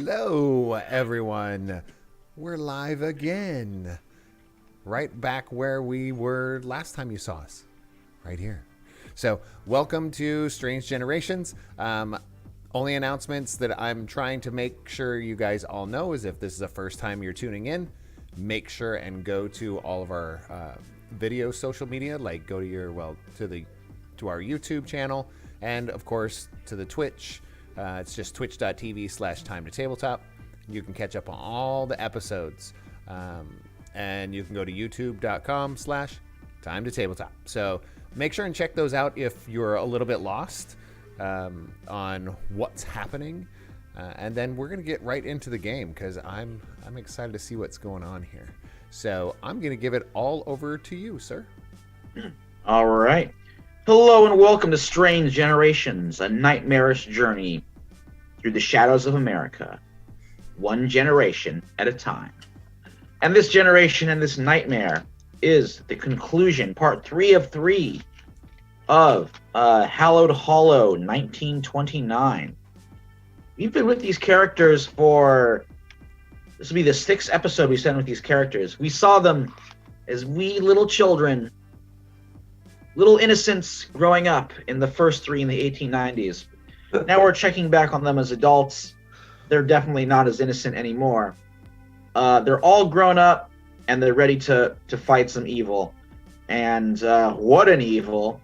Hello, everyone. We're live again. Right back where we were last time you saw us. Right here. So, welcome to Strange Generations. Only announcements that I'm trying to make sure you guys all know is if this is the first time you're tuning in, make sure and go to all of our video social media, like go to our YouTube channel, and of course to the Twitch. It's just twitch.tv/time to tabletop. You can catch up on all the episodes. And you can go to youtube.com/time to tabletop. So make sure and check those out if you're a little bit lost on what's happening. And then we're going to get right into the game because I'm excited to see what's going on here. So I'm going to give it all over to you, sir. All right. Hello and welcome to Strange Generations, a nightmarish journey through the shadows of America, one generation at a time. And this generation and this nightmare is the conclusion, part 3 of 3 of Hallowed Hollow 1929. We've been with these characters for... This will be the 6th episode we've spent with these characters. We saw them as wee little children, little innocents growing up in the first 3 in the 1890s. Now we're checking back on them as adults. They're definitely not as innocent anymore. They're all grown up, and they're ready to fight some evil. And what an evil.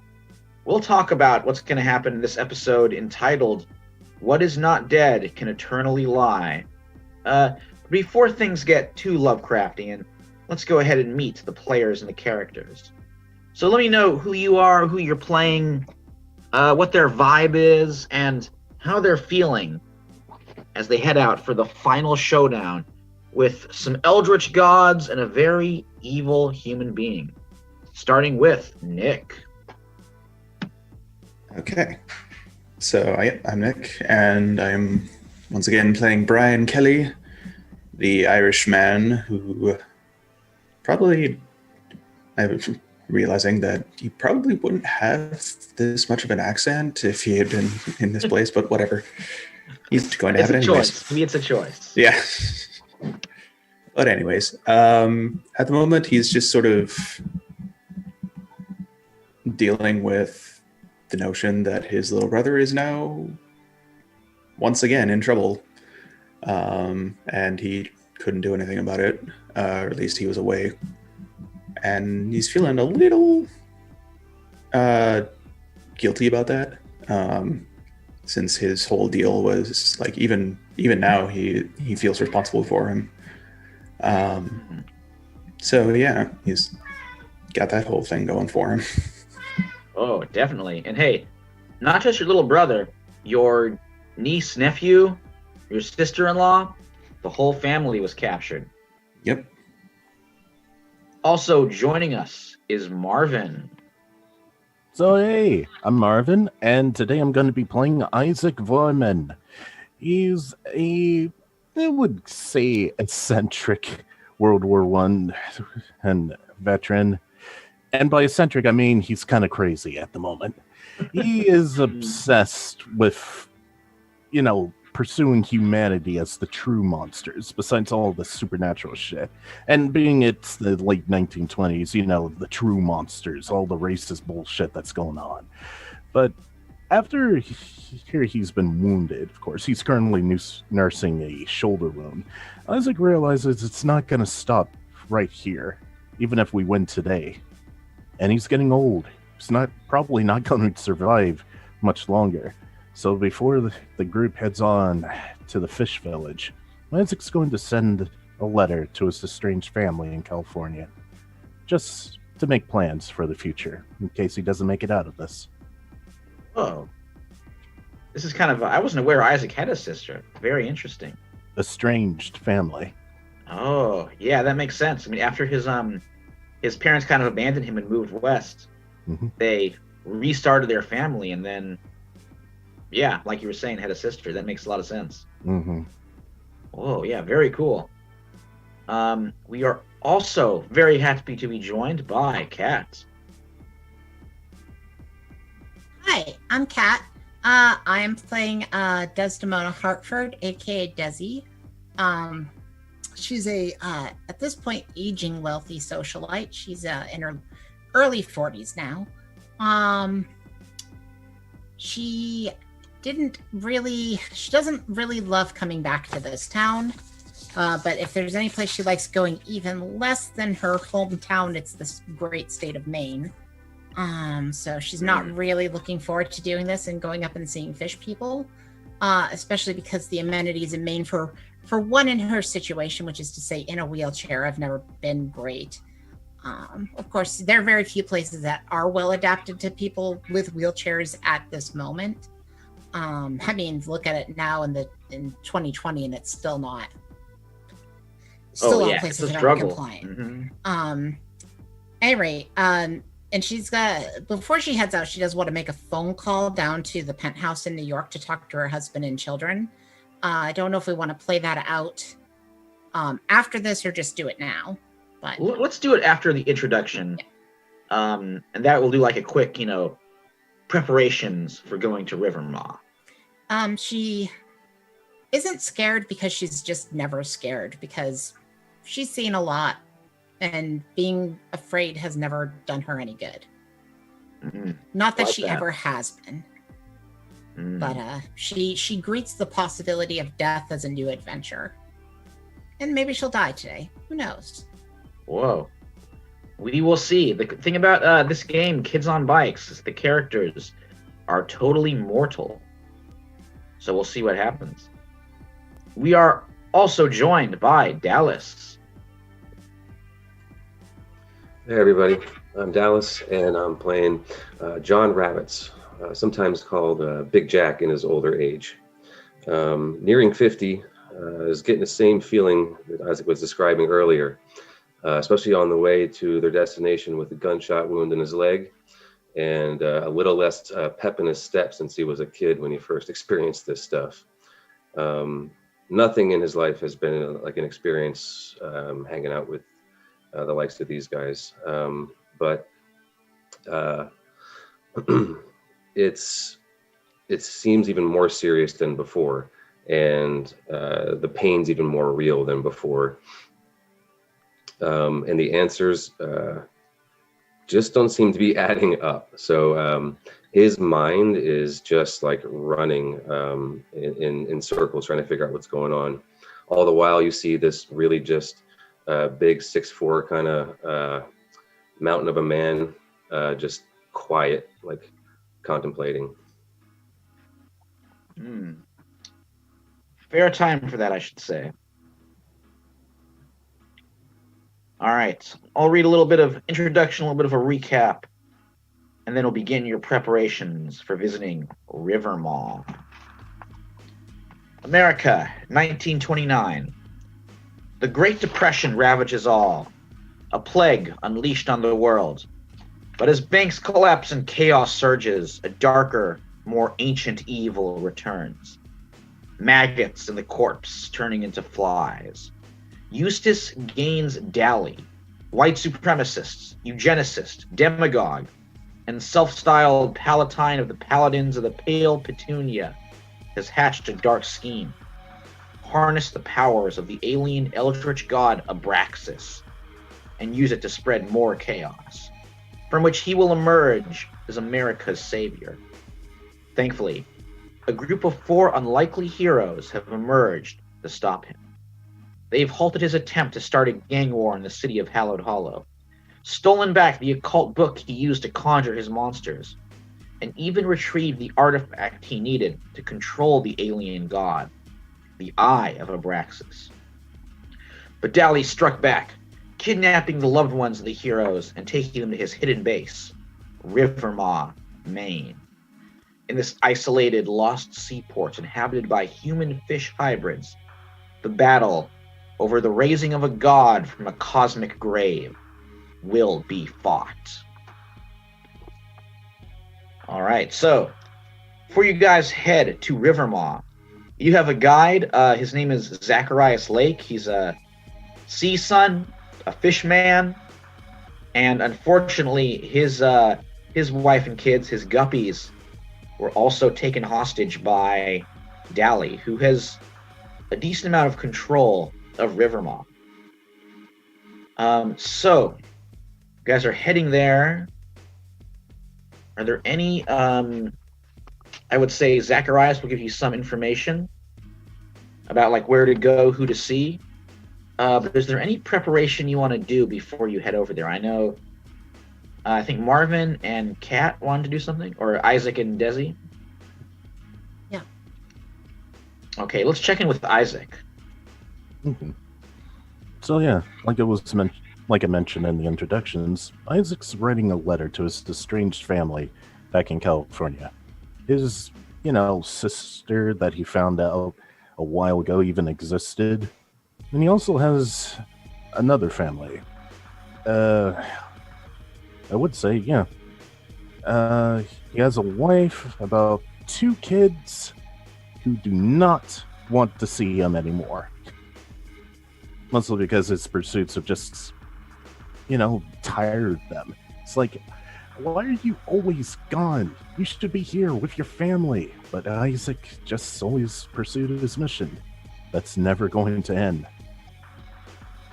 We'll talk about what's going to happen in this episode entitled, What Is Not Dead Can Eternally Lie. Before things get too Lovecraftian, let's go ahead and meet the players and the characters. So let me know who you are, who you're playing, what their vibe is, and how they're feeling as they head out for the final showdown with some eldritch gods and a very evil human being. Starting with Nick. Okay. So I'm Nick, and I'm once again playing Brian Kelly, the Irishman who probably... I'm realizing that he probably wouldn't have this much of an accent if he had been in this place, but whatever. He's going to have it anyways. Maybe it's a choice. Yeah. But anyways, at the moment, he's just sort of dealing with the notion that his little brother is now once again in trouble. And he couldn't do anything about it, or at least he was away. And he's feeling a little guilty about that, since his whole deal was like even now he feels responsible for him. So yeah, he's got that whole thing going for him. Oh, definitely. And hey, not just your little brother, your niece, nephew, your sister-in-law, the whole family was captured. Yep. Also joining us is Marvin. So hey, I'm Marvin, and today I'm going to be playing Isaac Vorman. He's I would say, eccentric World War I and veteran. And by eccentric, I mean he's kind of crazy at the moment. He is obsessed with, pursuing humanity as the true monsters, besides all the supernatural shit. And being it's the late 1920s, the true monsters, all the racist bullshit that's going on. But after he's been wounded, of course, he's currently nursing a shoulder wound. Isaac realizes it's not going to stop right here, even if we win today. And he's getting old. He's probably not going to survive much longer. So before the group heads on to the fish village, Isaac's going to send a letter to his estranged family in California, just to make plans for the future, in case he doesn't make it out of this. Oh. This is kind of... I wasn't aware Isaac had a sister. Very interesting. Estranged family. Oh, yeah, that makes sense. I mean, after his parents kind of abandoned him and moved west, they restarted their family, and then... Yeah, like you were saying, had a sister. That makes a lot of sense. Mm-hmm. Oh, yeah, very cool. We are also very happy to be joined by Kat. Hi, I'm Kat. I am playing Desdemona Hartford, aka Desi. She's a at this point aging wealthy socialite. She's in her early 40s now. She doesn't really love coming back to this town. But if there's any place she likes going even less than her hometown, it's this great state of Maine. So she's not really looking forward to doing this and going up and seeing fish people, especially because the amenities in Maine for one in her situation, which is to say in a wheelchair, have never been great. Of course, there are very few places that are well adapted to people with wheelchairs at this moment. I mean, look at it now in 2020, and it's still not. Still all places that aren't compliant. Mm-hmm. Anyway, and she's got, before she heads out, she does want to make a phone call down to the penthouse in New York to talk to her husband and children. I don't know if we want to play that out after this or just do it now. But let's do it after the introduction. Yeah. And that will do like a quick, preparations for going to Rivermaw. She isn't scared because she's just never scared, because she's seen a lot, and being afraid has never done her any good. Mm-hmm. Not that she ever has been. Mm. But she greets the possibility of death as a new adventure. And maybe she'll die today. Who knows? Whoa. We will see. The thing about this game, Kids on Bikes, is the characters are totally mortal. So we'll see what happens. We are also joined by Dallas. Hey everybody, I'm Dallas, and I'm playing John Rabbits, sometimes called Big Jack in his older age. Nearing 50, is getting the same feeling that Isaac was describing earlier, especially on the way to their destination with a gunshot wound in his leg and a little less pep in his step since he was a kid when he first experienced this stuff. Nothing in his life has been like an experience hanging out with the likes of these guys. But it seems even more serious than before, and the pain's even more real than before. And the answers just don't seem to be adding up. So his mind is just like running in circles, trying to figure out what's going on. All the while, you see this really just big 6'4" kind of mountain of a man, just quiet, like contemplating. Fair time for that, I should say. All right, I'll read a little bit of introduction, a little bit of a recap, and then we'll begin your preparations for visiting Rivermaw. America, 1929. The Great Depression ravages all, a plague unleashed on the world. But as banks collapse and chaos surges, a darker, more ancient evil returns. Maggots in the corpse turning into flies. Eustace Gaines Daly, white supremacist, eugenicist, demagogue, and self-styled palatine of the paladins of the Pale Petunia, has hatched a dark scheme. Harness the powers of the alien eldritch god Abraxas, and use it to spread more chaos, from which he will emerge as America's savior. Thankfully, a group of 4 unlikely heroes have emerged to stop him. They've halted his attempt to start a gang war in the city of Hallowed Hollow, stolen back the occult book he used to conjure his monsters, and even retrieved the artifact he needed to control the alien god, the Eye of Abraxas. But Daly struck back, kidnapping the loved ones of the heroes and taking them to his hidden base, Rivermaw, Maine. In this isolated, lost seaport inhabited by human-fish hybrids, the battle over the raising of a god from a cosmic grave will be fought. All right, so before you guys head to Rivermaw, you have a guide. His name is Zacharias Lake. He's a sea son, a fish man, and unfortunately, his wife and kids, his guppies, were also taken hostage by Daly, who has a decent amount of control of Rivermaw. So, you guys are heading there. Are there any, I would say Zacharias will give you some information about like where to go, who to see. But is there any preparation you want to do before you head over there? I know, I think Marvin and Kat wanted to do something, or Isaac and Desi. Yeah. Okay, let's check in with Isaac. Mhm. So yeah, like I mentioned in the introductions, Isaac's writing a letter to his estranged family back in California. His, sister that he found out a while ago even existed, and he also has another family. I would say, yeah. He has a wife, about 2 kids, who do not want to see him anymore. Mostly because his pursuits have just, tired them. It's like, why are you always gone? You should be here with your family. But Isaac just always pursued his mission. That's never going to end.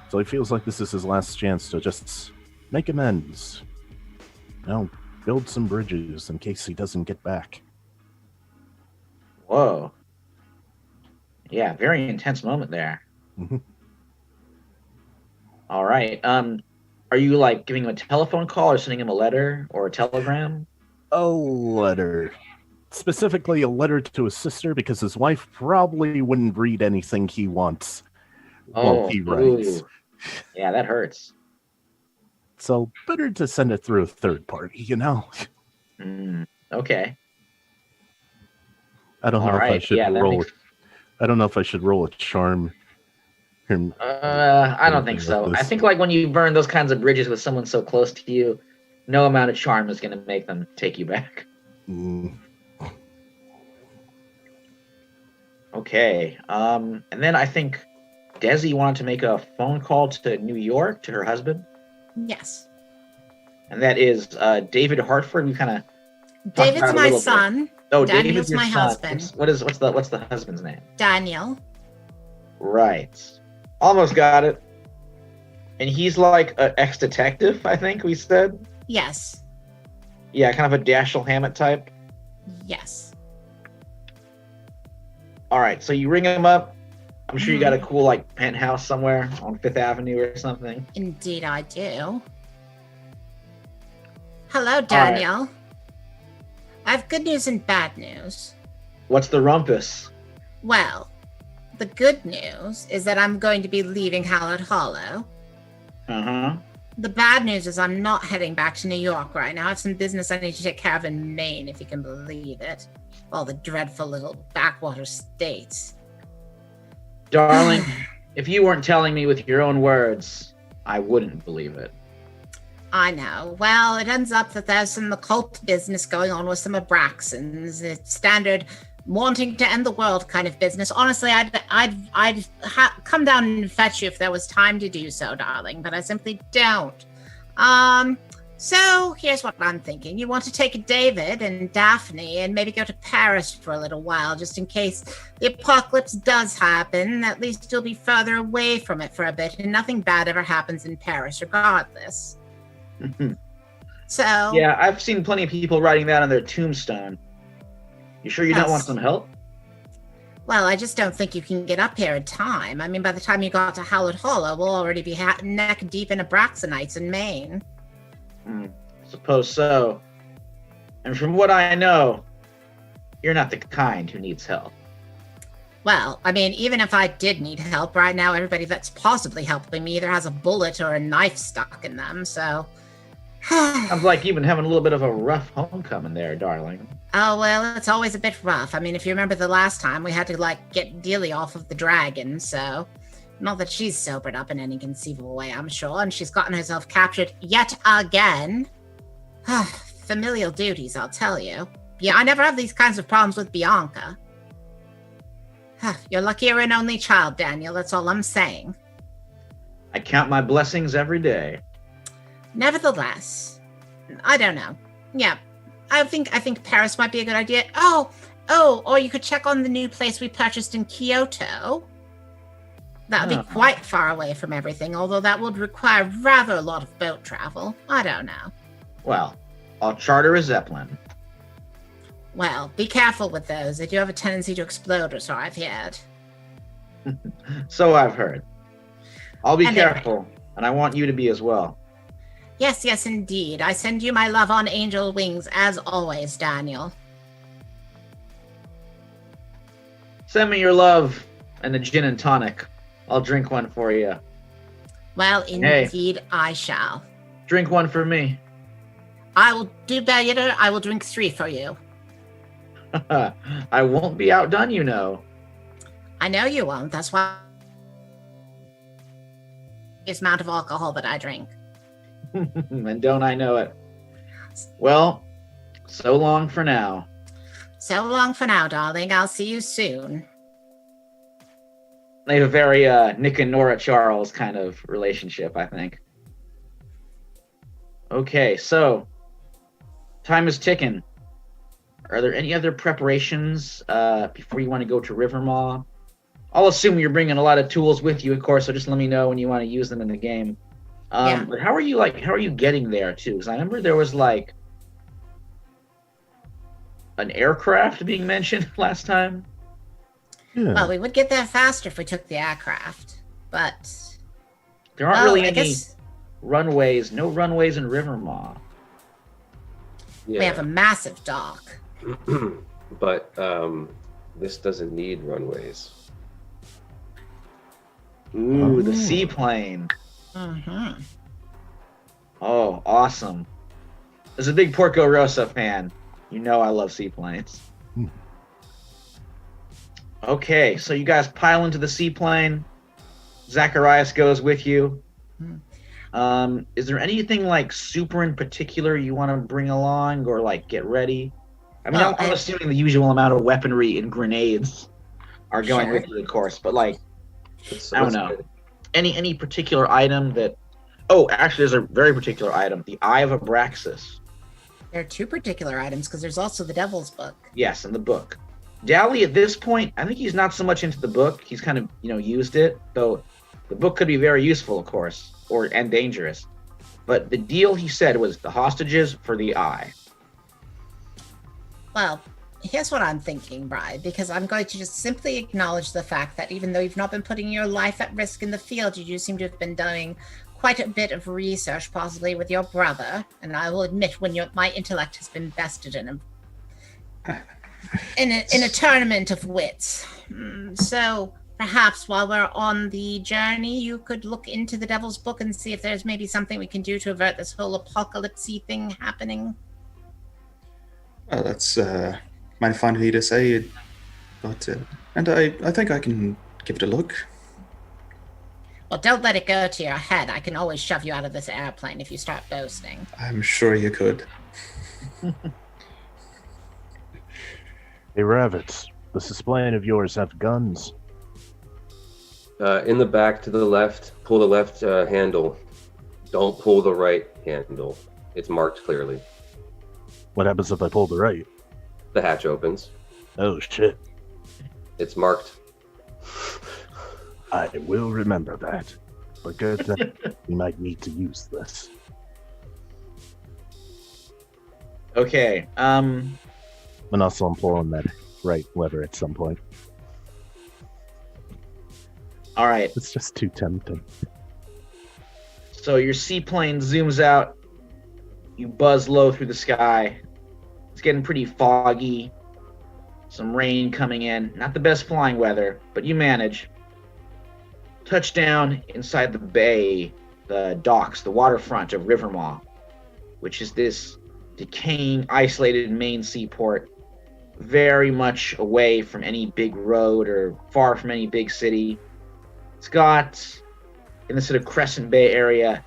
So he feels like this is his last chance to just make amends. Build some bridges in case he doesn't get back. Whoa. Yeah, very intense moment there. Mhm. All right. Are you like giving him a telephone call or sending him a letter or a telegram? A letter. Specifically a letter to his sister, because his wife probably wouldn't read anything he wants while he writes. Ooh. Yeah, that hurts. So better to send it through a third party, Okay. I don't know All if I right. should Yeah, that roll. makes... I don't know if I should roll a charm. I don't think so. I think like when you burn those kinds of bridges with someone so close to you, no amount of charm is going to make them take you back. Okay. And then I think Desi wanted to make a phone call to New York to her husband, Yes. and that is David Hartford. We kind of David's my son. Oh, Daniel's David's your my son. husband. What's the husband's name? Daniel. Right. Almost got it. And he's like an ex-detective, I think we said. Yes. Yeah, kind of a Dashiell Hammett type. Yes. All right, so you ring him up. I'm sure you got a cool like penthouse somewhere on Fifth Avenue or something. Indeed, I do. Hello, Daniel. I have good news and bad news. What's the rumpus? Well, the good news is that I'm going to be leaving Hallowed Hollow. Uh-huh. The bad news is I'm not heading back to New York right now. I have some business I need to take care of in Maine, if you can believe it. All the dreadful little backwater states. Darling, if you weren't telling me with your own words, I wouldn't believe it. I know. Well, it ends up that there's some occult business going on with some Abraxans. It's standard wanting to end the world kind of business. Honestly, I'd come down and fetch you if there was time to do so, darling, but I simply don't. So here's what I'm thinking. You want to take David and Daphne and maybe go to Paris for a little while, just in case the apocalypse does happen. At least you'll be further away from it for a bit, and nothing bad ever happens in Paris regardless. So yeah, I've seen plenty of people writing that on their tombstone. You sure you don't want some help? Well, I just don't think you can get up here in time. I mean, by the time you got to Hallowed Hollow, we'll already be neck deep in Abraxanites in Maine. Suppose so. And from what I know, you're not the kind who needs help. Well, I mean, even if I did need help right now, everybody that's possibly helping me either has a bullet or a knife stuck in them, so... Sounds like you've been having a little bit of a rough homecoming there, darling. Oh, well, it's always a bit rough. I mean, if you remember the last time, we had to, get Dealey off of the dragon, so... Not that she's sobered up in any conceivable way, I'm sure, and she's gotten herself captured yet again. Familial duties, I'll tell you. Yeah, I never have these kinds of problems with Bianca. You're lucky you're an only child, Daniel, that's all I'm saying. I count my blessings every day. Nevertheless, I don't know. Yeah, I think Paris might be a good idea. Oh, or you could check on the new place we purchased in Kyoto. That would be quite far away from everything, although that would require rather a lot of boat travel. I don't know. Well, I'll charter a Zeppelin. Well, be careful with those. They do have a tendency to explode, or so I've heard. So I've heard. I'll be And anyway. careful, and I want you to be as well. Yes, yes, indeed. I send you my love on angel wings, as always, Daniel. Send me your love and a gin and tonic. I'll drink one for you. Well, Hey. indeed, I shall. Drink one for me. I will do better. I will drink 3 for you. I won't be outdone, you know. I know you won't. That's why this amount of alcohol that I drink. And don't I know it? Well, so long for now. So long for now, darling. I'll see you soon. They have a very Nick and Nora Charles kind of relationship, I think. Okay, so time is ticking. Are there any other preparations before you want to go to Rivermaw? I'll assume you're bringing a lot of tools with you, of course. So just let me know when you want to use them in the game. Yeah. But how are you getting there too? Because I remember there was like an aircraft being mentioned last time. Yeah. Well, we would get there faster if we took the aircraft, but There aren't well, really I any guess runways. No runways in Rivermaw. we have a massive dock. But this doesn't need runways. Ooh, the seaplane. Mm-hmm. Oh, awesome. As a big Porco Rosa fan, you know I love seaplanes. Hmm. Okay, so you guys pile into the seaplane. Zacharias goes with you. Is there anything like super in particular you want to bring along or like get ready? I mean, Well, I'm assuming the usual amount of weaponry and grenades are going Sure. with you, of course, but like Let's- I don't let's know. get- any particular item that. Oh, actually, there's a very particular item: the Eye of Abraxas. There are 2 particular items because there's also the Devil's Book. Yes, in the book. Dally, at this point, I think he's not so much into the book. He's kind of, used it, though the book could be very useful, of course, and dangerous. But the deal he said was the hostages for the eye. Well, here's what I'm thinking, Bri, because I'm going to just simply acknowledge the fact that even though you've not been putting your life at risk in the field, you do seem to have been doing quite a bit of research, possibly with your brother. And I will admit, when my intellect has been vested in a tournament of wits. So perhaps while we're on the journey, you could look into the Devil's Book and see if there's maybe something we can do to avert this whole apocalypse-y thing happening. Well, that's mighty fine of you to say, but and I think I can give it a look. Well, don't let it go to your head. I can always shove you out of this airplane if you start boasting. I'm sure you could. Hey, Rabbits, does this plane of yours have guns? In the back to the left, pull the left handle. Don't pull the right handle. It's marked clearly. What happens if I pull the right? The hatch opens. Oh, shit. It's marked. I will remember that. But good thing we might need to use this. Okay. And also I'm pulling that right lever at some point. All right. It's just too tempting. So your seaplane zooms out. You buzz low through the sky. It's getting pretty foggy. Some rain coming in. Not the best flying weather, but you manage. Touchdown inside the bay, the docks, the waterfront of Rivermaw, which is this decaying, isolated main seaport, very much away from any big road or far from any big city. It's got, in the sort of Crescent Bay area,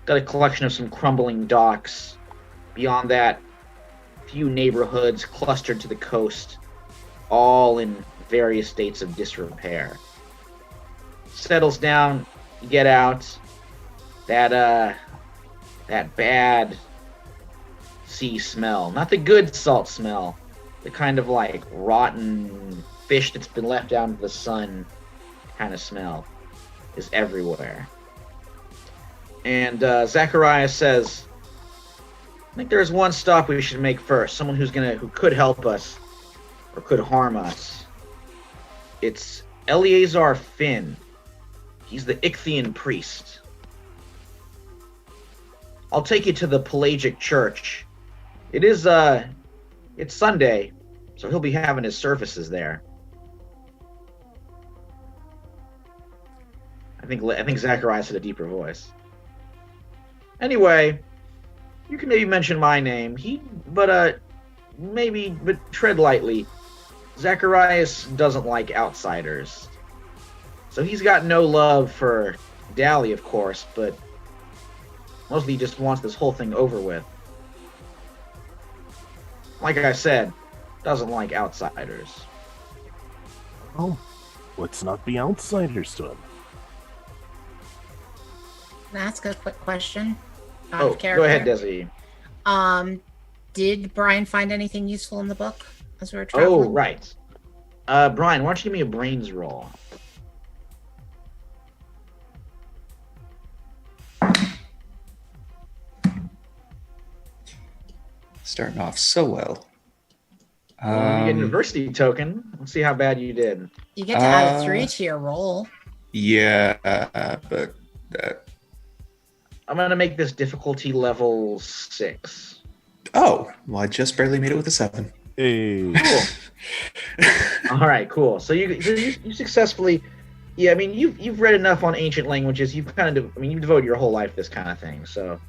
got a collection of some crumbling docks. Beyond that, a few neighborhoods clustered to the coast, all in various states of disrepair. Settles down, you get out. That bad sea smell. Not the good salt smell. The kind of like rotten fish that's been left out into the sun kind of smell. is everywhere. And Zacharias says, I think there's one stop we should make first. Someone who could help us or could harm us. It's Eleazar Finn. He's the Ichthian priest. I'll take you to the Pelagic Church. It's Sunday, so he'll be having his services there. I think Zacharias had a deeper voice. Anyway, you can maybe mention my name. But tread lightly. Zacharias doesn't like outsiders. So he's got no love for Dally, of course, but mostly he just wants this whole thing over with. Like I said, doesn't like outsiders. Oh, let's not be outsiders to him. Can I ask a quick question? Out Oh, of character? go ahead, Desi. Did Brian find anything useful in the book as we were traveling? Oh, right. Brian, why don't you give me a brains roll? Starting off so well. You get an adversity token. Let's see how bad you did. You get to add a 3 to your roll. Yeah, but I'm going to make this difficulty level 6. oh, well, I just barely made it with a 7. Hey. Cool. All right, cool. So you successfully, yeah. I mean, you've read enough on ancient languages. You've you've devoted your whole life to this kind of thing, so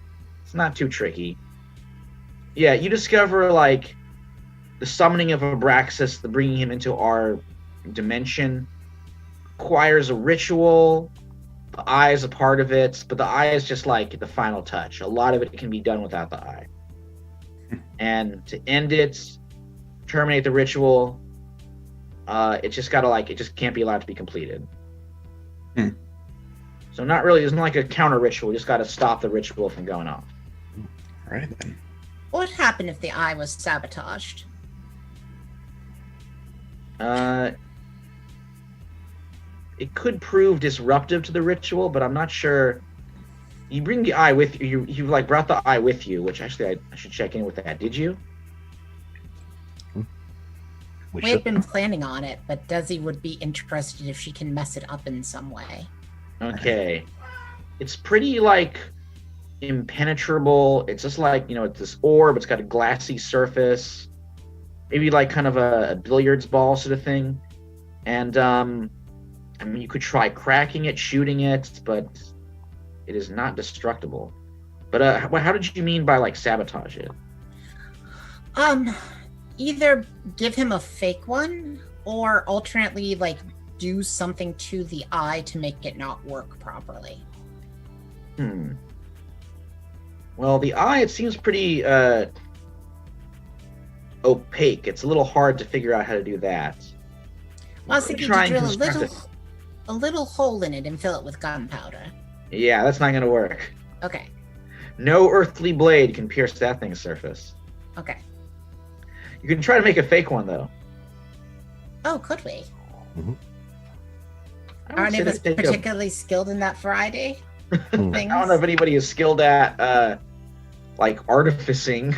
it's not too tricky. Yeah, you discover like the summoning of Abraxas, the bringing him into our dimension, requires a ritual. The eye is a part of it, but the eye is just like the final touch. A lot of it can be done without the eye. And to end it, terminate the ritual, it just can't be allowed to be completed. So there's not like a counter ritual. You just got to stop the ritual from going off. All right then. What would happen if the eye was sabotaged? It could prove disruptive to the ritual, but I'm not sure. You bring the eye with you. You like brought the eye with you, which actually I should check in with that. Did you? We had been planning on it, but Desi would be interested if she can mess it up in some way. Okay. It's pretty like impenetrable. It's just like, it's this orb. It's got a glassy surface, maybe like kind of a billiards ball sort of thing. And you could try cracking it, shooting it, but it is not destructible. But how did you mean by like sabotage it? Either give him a fake one, or alternately like do something to the eye to make it not work properly. Well, the eye, it seems pretty opaque. It's a little hard to figure out how to do that. Well, I was thinking to drill a little hole in it and fill it with gunpowder. Yeah, that's not going to work. Okay. No earthly blade can pierce that thing's surface. Okay. You can try to make a fake one, though. Oh, could we? Mm-hmm. Aren't any of us particularly skilled in that variety? Things? I don't know if anybody is skilled at, like, artificing.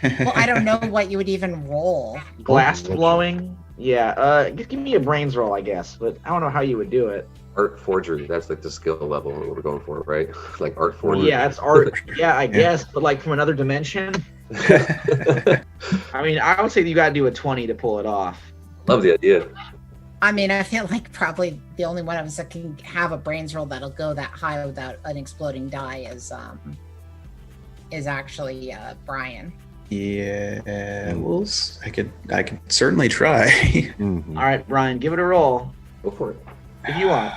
Well, I don't know what you would even roll. Glass blowing? Yeah, give me a brains roll, I guess, but I don't know how you would do it. Art forgery, that's like the skill level we're going for, right? Like art forgery. Yeah, it's art. Yeah, I guess, but like from another dimension. I mean, I would say you got to do a 20 to pull it off. Love the idea. I mean, I feel like probably the only one of us that can have a brains roll that'll go that high without an exploding die is actually Brian. Yeah, I could certainly try. Mm-hmm. All right, Brian, give it a roll Go for it. if you want.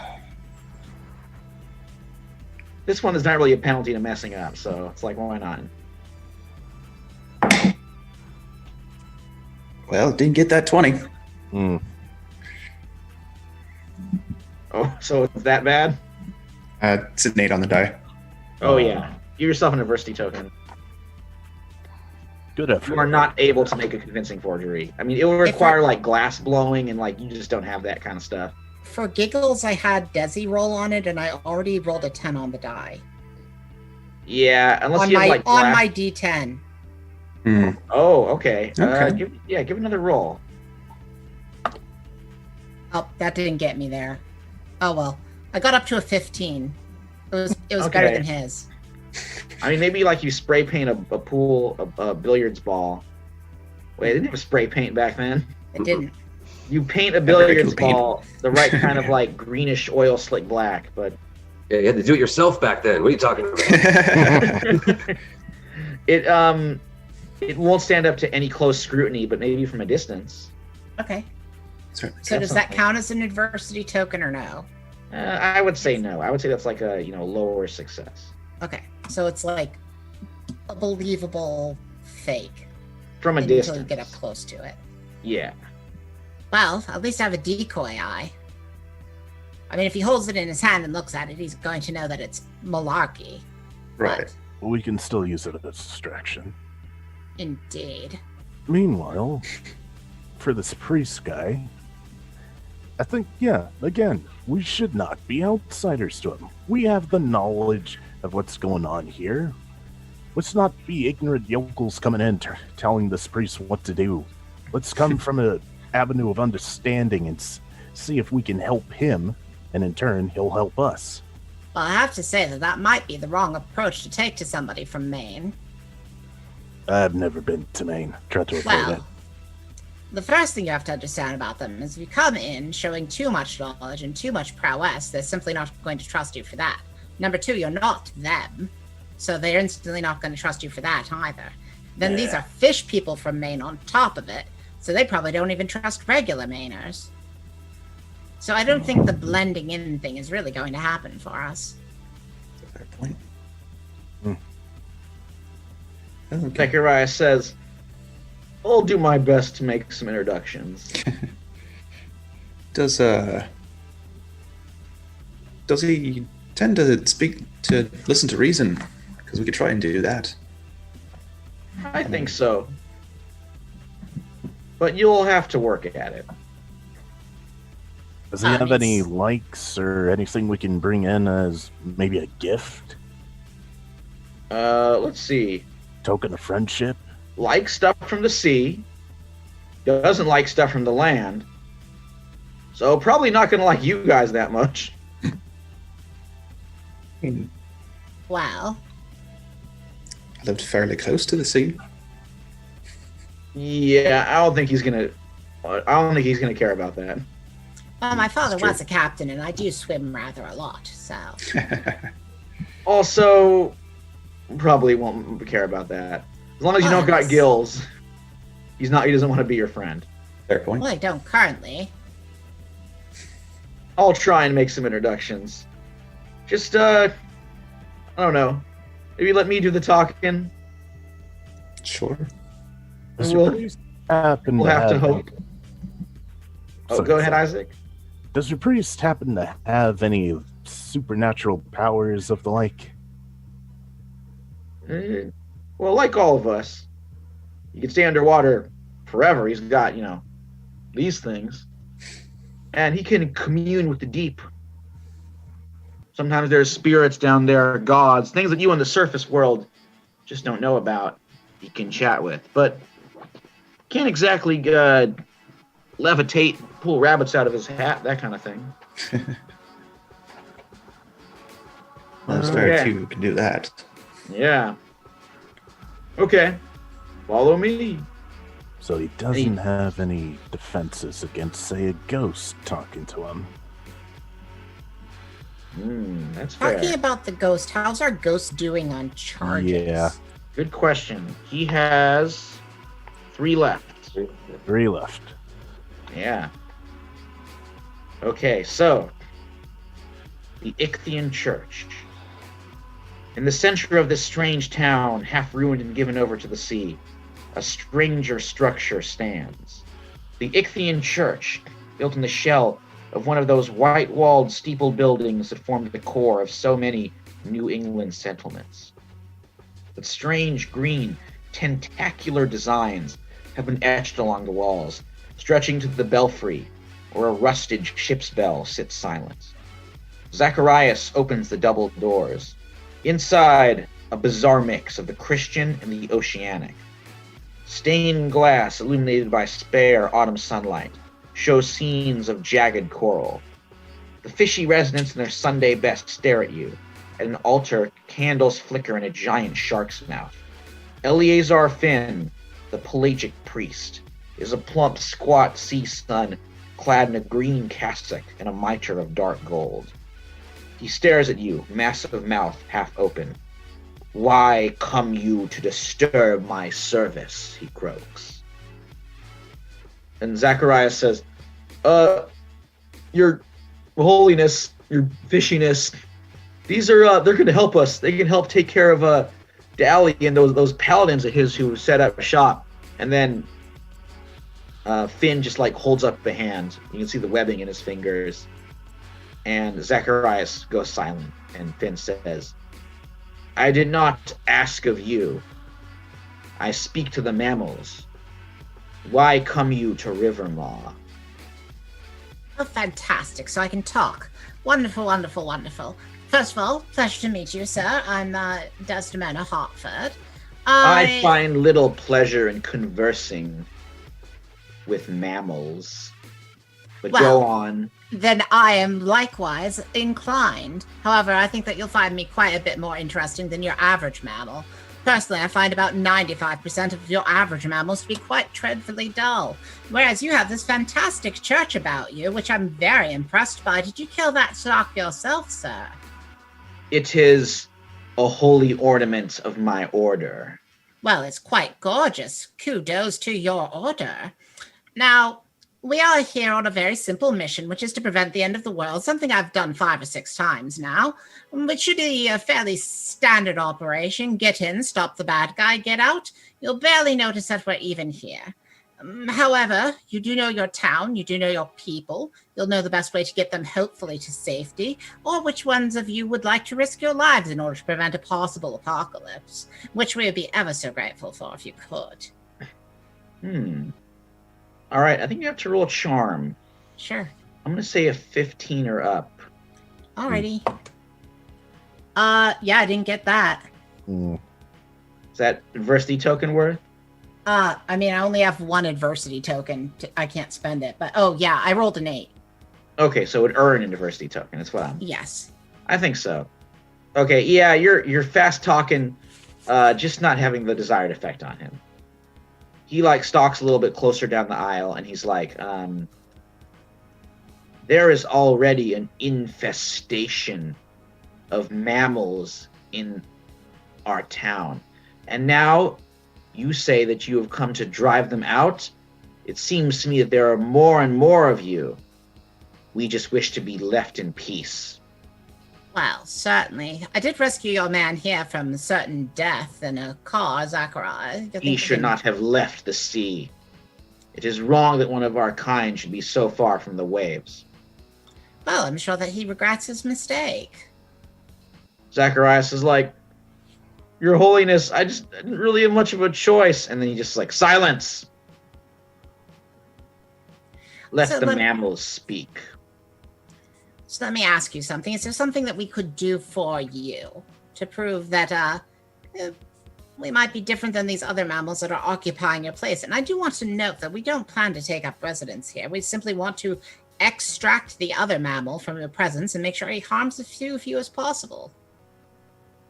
This one is not really a penalty to messing up, so it's like, why not? Well, didn't get that 20. Mm. Oh, so it's that bad? It's an 8 on the die. Oh yeah, give yourself an adversity token. Good effort. You are not able to make a convincing forgery. I mean, it will require like glass blowing, and like you just don't have that kind of stuff. for giggles, I had Desi roll on it, and I already rolled a 10 on the die. Yeah, unless On you my have like on black- my D10. Hmm. Oh, okay. Okay. Give another roll. Oh, that didn't get me there. Oh well, I got up to a 15. It was Okay. better than his. I mean, maybe like you spray paint a pool, a billiards ball. Wait, they didn't have spray paint back then. It didn't. You paint a billiards paint. ball the right kind of like greenish oil slick black, but Yeah, you had to do it yourself back then. What are you talking about? it won't stand up to any close scrutiny, but maybe from a distance. Okay. Certainly. So does that something. count as an adversity token or no? I would say no. I would say that's like a lower success Okay. So it's like a believable fake from a until distance. you get up close to it. Yeah. Well, at least I have a decoy eye. I mean, if he holds it in his hand and looks at it, he's going to know that it's malarkey. Right. We can still use it as a distraction. Indeed. Meanwhile, for this priest guy, I think, yeah, again, we should not be outsiders to him. We have the knowledge of what's going on here. Let's not be ignorant yokels coming in telling this priest what to do. Let's come from an avenue of understanding and see if we can help him, and in turn, he'll help us. Well, I have to say that might be the wrong approach to take to somebody from Maine. I've never been to Maine. Try to avoid it. Well, the first thing you have to understand about them is if you come in showing too much knowledge and too much prowess, they're simply not going to trust you for that. Number two, you're not them, so they're instantly not going to trust you for that either. Then these are fish people from Maine on top of it, so they probably don't even trust regular Mainers. So I don't think the blending in thing is really going to happen for us. Fair point. Hmm. Okay. Zechariah says, I'll do my best to make some introductions. Does he tend to listen to reason? Because we could try and do that. I think so. But you'll have to work at it. Does he have it's- any likes or anything we can bring in as maybe a gift? Let's see. Token of friendship? Likes stuff from the sea. Doesn't like stuff from the land. So probably not going to like you guys that much. I mean, Well, I lived fairly close to the sea. Yeah, I don't think he's gonna care about that. well, my father It's true. was a captain, and I do swim rather a lot, so... Also, probably won't care about that. As long as you don't got Yes. gills, he doesn't want to be your friend. Fair point. Well, I don't currently. I'll try and make some introductions. Just I don't know. Maybe let me do the talking. Sure. Does We'll- your priest happen We'll to have to have hope. Oh, Sorry, go ahead, sorry. Isaac. Does your priest happen to have any supernatural powers of the like? Well, like all of us, he can stay underwater forever. He's got, these things. And he can commune with the deep. Sometimes there's spirits down there, gods, things that you in the surface world just don't know about. He can chat with. But can't exactly levitate, pull rabbits out of his hat, that kind of thing. Well, there's very Okay. few who can do that. Yeah. Okay. Follow me. So he doesn't have any defenses against, say, a ghost talking to him. That's Talking fair. about the ghost, how's our ghost doing on charges? Yeah. Good question. He has 3 left. 3 left. Yeah. Okay, so the Ichthian Church. In the center of this strange town, half ruined and given over to the sea, a stranger structure stands. The Ichthian Church, built in the shell of one of those white-walled steeple buildings that formed the core of so many New England settlements. But strange green, tentacular designs have been etched along the walls, stretching to the belfry, or a rusted ship's bell sits silent. Zacharias opens the double doors. Inside, a bizarre mix of the Christian and the oceanic. Stained glass illuminated by spare autumn sunlight shows scenes of jagged coral. The fishy residents in their Sunday best stare at you. At an altar, candles flicker in a giant shark's mouth. Eleazar Finn, the pelagic priest, is a plump, squat sea sun clad in a green cassock and a mitre of dark gold. He stares at you, massive mouth half open. "Why come you to disturb my service?" he croaks. And Zacharias says, Your Holiness, your fishiness, these are, they're going to help us. They can help take care of Dally and those paladins of his who set up shop." And then Finn just like holds up a hand. You can see the webbing in his fingers. And Zacharias goes silent, and Finn says, "I did not ask of you. I speak to the mammals. Why come you to Rivermaw?" Oh, fantastic. So I can talk. Wonderful, wonderful, wonderful. First of all, pleasure to meet you, sir. I'm Desdemona Hartford. I find little pleasure in conversing with mammals. But Well, go on. Then I am likewise inclined. However, I think that you'll find me quite a bit more interesting than your average mammal. Personally, I find about 95% of your average mammals to be quite dreadfully dull. Whereas you have this fantastic church about you, which I'm very impressed by. Did you kill that stock yourself, sir? It is a holy ornament of my order. Well, it's quite gorgeous. Kudos to your order. Now, we are here on a very simple mission, which is to prevent the end of the world, something I've done 5 or 6 times now, which should be a fairly standard operation. Get in, stop the bad guy, get out. You'll barely notice that we're even here. However, you do know your town, you do know your people. You'll know the best way to get them hopefully to safety, or which ones of you would like to risk your lives in order to prevent a possible apocalypse, which we would be ever so grateful for if you could. All right, I think you have to roll charm. Sure. I'm going to say a 15 or up. Alrighty. Yeah, I didn't get that. Mm. Is that adversity token worth? I mean, I only have 1 adversity token. I can't spend it, but oh yeah, I rolled an 8. Okay, so it earned an adversity token. That's what Yes. I think so. Okay, yeah, you're fast talking, just not having the desired effect on him. He like stalks a little bit closer down the aisle, and he's like, "There is already an infestation of mammals in our town, and now you say that you have come to drive them out? It seems to me that there are more and more of you. We just wish to be left in peace." Well, certainly. I did rescue your man here from certain death in a car, Zachariah. He should not have left the sea. It is wrong that one of our kind should be so far from the waves. Well, I'm sure that he regrets his mistake. Zacharias is like, "Your Holiness, I didn't really have much of a choice." And then he just like, "Silence! Let So the let- mammals speak." So let me ask you something. Is there something that we could do for you to prove that we might be different than these other mammals that are occupying your place? And I do want to note that we don't plan to take up residence here. We simply want to extract the other mammal from your presence and make sure he harms as few of you as possible.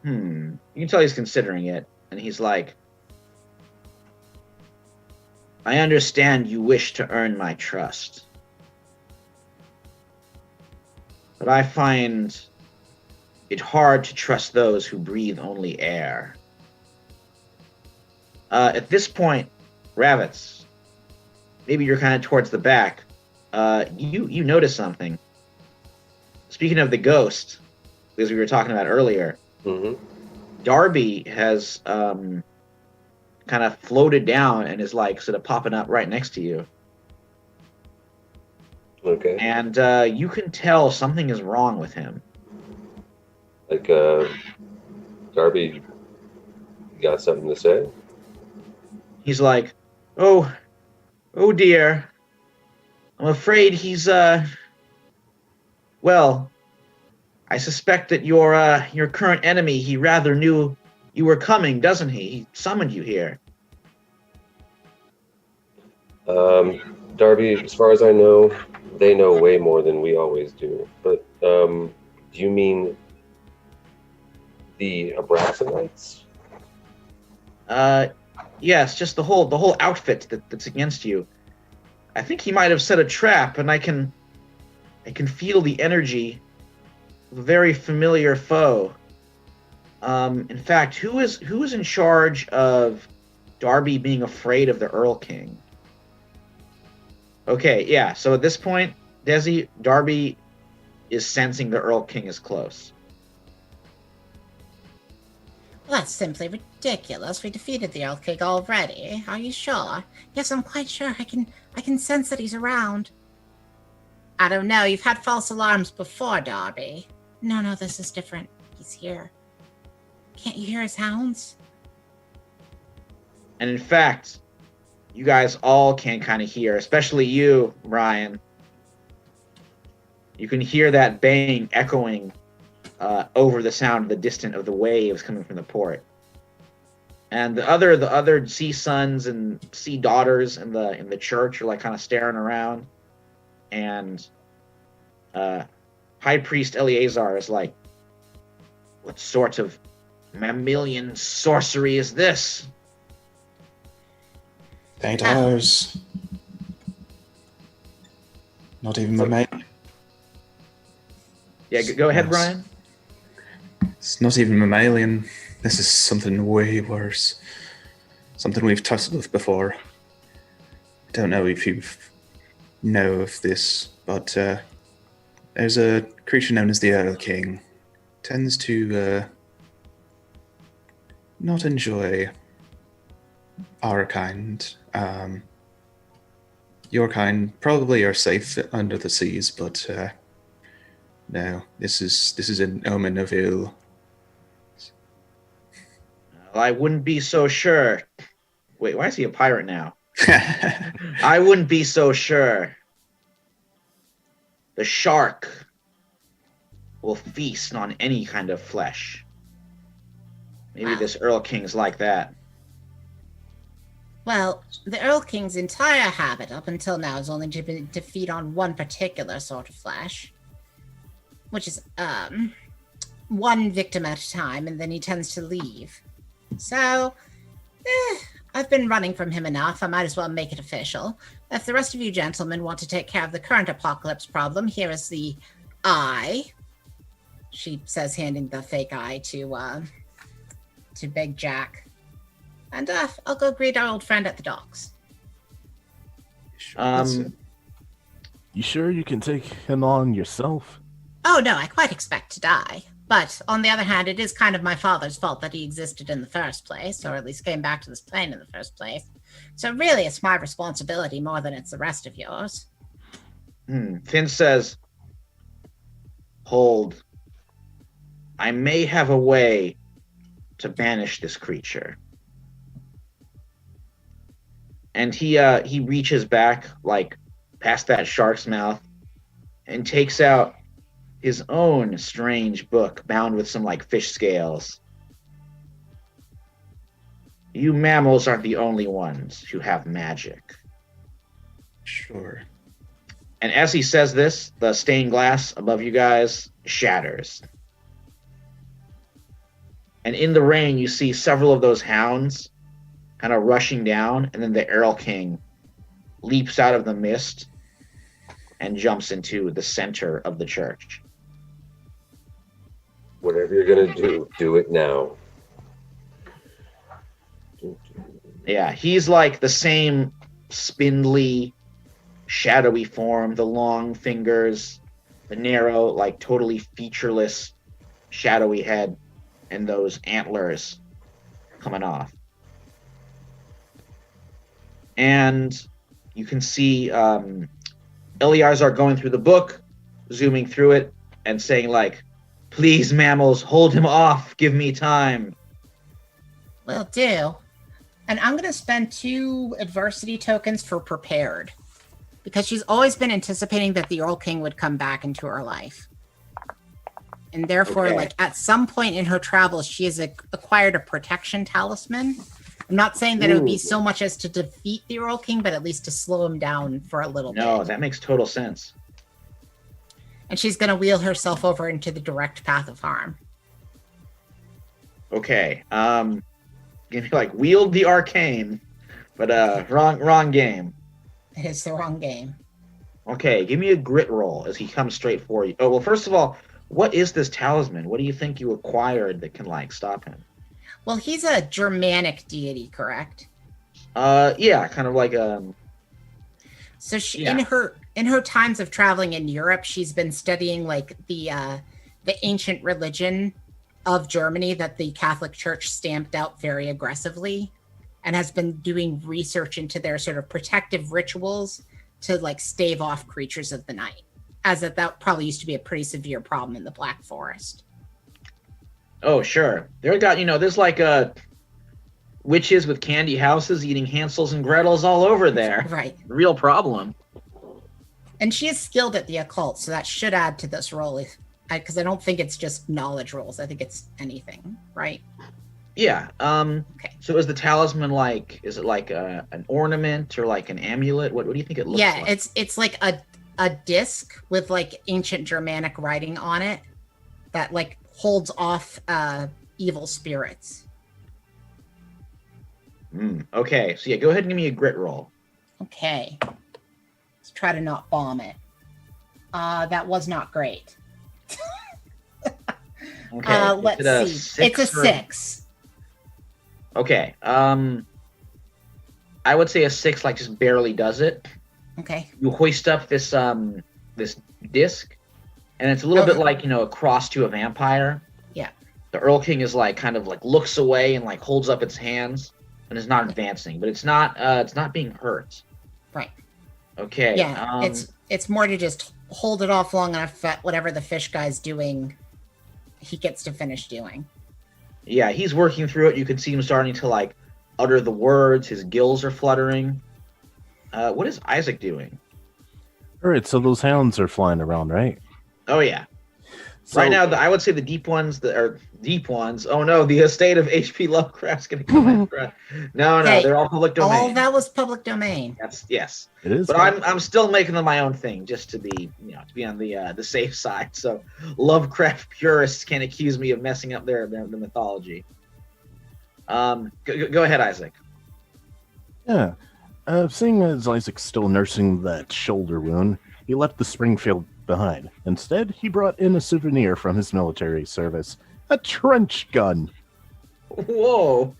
You can tell he's considering it. And he's like, "I understand you wish to earn my trust. But I find it hard to trust those who breathe only air." At this point, Ravitz, maybe you're kind of towards the back. You notice something. Speaking of the ghost, as we were talking about earlier, Darby has kind of floated down and is like sort of popping up right next to you. Okay. And you can tell something is wrong with him. Like, Darby got something to say? He's like, oh dear. I'm afraid he's well, I suspect that your current enemy, he rather knew you were coming, doesn't he? He summoned you here. Darby, as far as I know, they know way more than we always do. But do you mean the Abraxanites? Yes, just the whole outfit that's against you. I think he might have set a trap, and I can feel the energy of a very familiar foe. In fact, who is in charge of Darby being afraid of the Earl King? Okay, yeah. So at this point, Desi, Darby is sensing the Earl King is close. Well, that's simply ridiculous. We defeated the Earl King already. Are you sure? Yes, I'm quite sure. I can sense that he's around. I don't know. You've had false alarms before, Darby. No, this is different. He's here. Can't you hear his hounds? And in fact, you guys all can kind of hear, especially you, Ryan. You can hear that baying echoing over the sound of the waves coming from the port. And the other sea sons and sea daughters in the church are like kind of staring around. And High Priest Eleazar is like, what sort of mammalian sorcery is this? They ain't ours. Not even my mate. Yeah, go ahead, Yes. Ryan. It's not even mammalian. This is something way worse. Something we've tussled with before. I don't know if you know of this, but there's a creature known as the Earl King. Tends to not enjoy our kind. Your kind probably are safe under the seas, but no, this is an omen of ill. Well, I wouldn't be so sure. Wait, why is he a pirate now? I wouldn't be so sure. The shark will feast on any kind of flesh. Maybe this Earl King's like that. Well, the Earl King's entire habit up until now has only been to feed on one particular sort of flesh, which is one victim at a time, and then he tends to leave. So, I've been running from him enough. I might as well make it official. If the rest of you gentlemen want to take care of the current apocalypse problem, here is the eye. She says, handing the fake eye to Big Jack. And I'll go greet our old friend at the docks. You sure you can take him on yourself? Oh, no, I quite expect to die. But on the other hand, it is kind of my father's fault that he existed in the first place, or at least came back to this plane in the first place. So really, it's my responsibility more than it's the rest of yours. Finn says, "Hold. I may have a way to banish this creature." And he reaches back, like, past that shark's mouth, and takes out his own strange book bound with some, like, fish scales. You mammals aren't the only ones who have magic. Sure. And as he says this, the stained glass above you guys shatters. And in the rain, you see several of those hounds kind of rushing down, and then the Earl King leaps out of the mist and jumps into the center of the church. Whatever you're gonna do it now. Yeah, he's like the same spindly, shadowy form, the long fingers, the narrow, like totally featureless, shadowy head, and those antlers coming off. And you can see Eleazar going through the book, zooming through it, and saying, like, "Please, mammals, hold him off. Give me time." Will do. And I'm going to spend 2 adversity tokens for prepared. because she's always been anticipating that the Earl King would come back into her life. And therefore, Okay. like at some point in her travels, she has acquired a protection talisman. I'm not saying that it would be Ooh. so much as to defeat the Earl King, but at least to slow him down for a little No, bit. that makes total sense. And she's going to wheel herself over into the direct path of harm. Okay. Give me like wield the arcane, but wrong game. It is the wrong game. Okay, give me a grit roll as he comes straight for you. Oh well, first of all, what is this talisman? What do you think you acquired that can like stop him? Well, he's a Germanic deity, correct? Yeah, kind of like So she, Yeah. in her times of traveling in Europe, she's been studying like the ancient religion of Germany that the Catholic Church stamped out very aggressively, and has been doing research into their sort of protective rituals to like stave off creatures of the night, as that probably used to be a pretty severe problem in the Black Forest. oh sure. There's like witches with candy houses eating Hansels and Gretels all over there. Right. Real problem. And she is skilled at the occult, so that should add to this role, because I don't think it's just knowledge rolls. I think it's anything, right? Yeah. Okay. So is the talisman is it like an ornament or like an amulet? What do you think it looks Yeah, like? it's like a disc with like ancient Germanic writing on it that like holds off evil spirits. Okay. So yeah, go ahead and give me a grit roll. Okay. Let's try to not bomb it. That was not great. Okay. Is Let's it a see. It's a six or- 6. Okay. I would say a 6 like just barely does it. Okay. You hoist up this this disc, and it's a little Okay. bit like a cross to a vampire. Yeah. The Earl King is like kind of like looks away and like holds up its hands and is not advancing, but it's not being hurt. Right. Okay. Yeah. It's more to just hold it off long enough that whatever the fish guy's doing, he gets to finish doing. Yeah, he's working through it. You can see him starting to like utter the words. His gills are fluttering. What is Isaac doing? All right, so those hounds are flying around, right? Oh yeah. So, Right now, I would say the deep ones that are deep ones. Oh no, the estate of H.P. Lovecraft's going to come after. No, Hey, they're all public domain. All that was public domain. Yes. it is. But I'm still making them my own thing, just to be on the safe side. So Lovecraft purists can't accuse me of messing up their mythology. Go ahead, Isaac. Yeah. Seeing as Isaac's still nursing that shoulder wound, he left the Springfield behind. Instead, he brought in a souvenir from his military service, a trench gun. Whoa.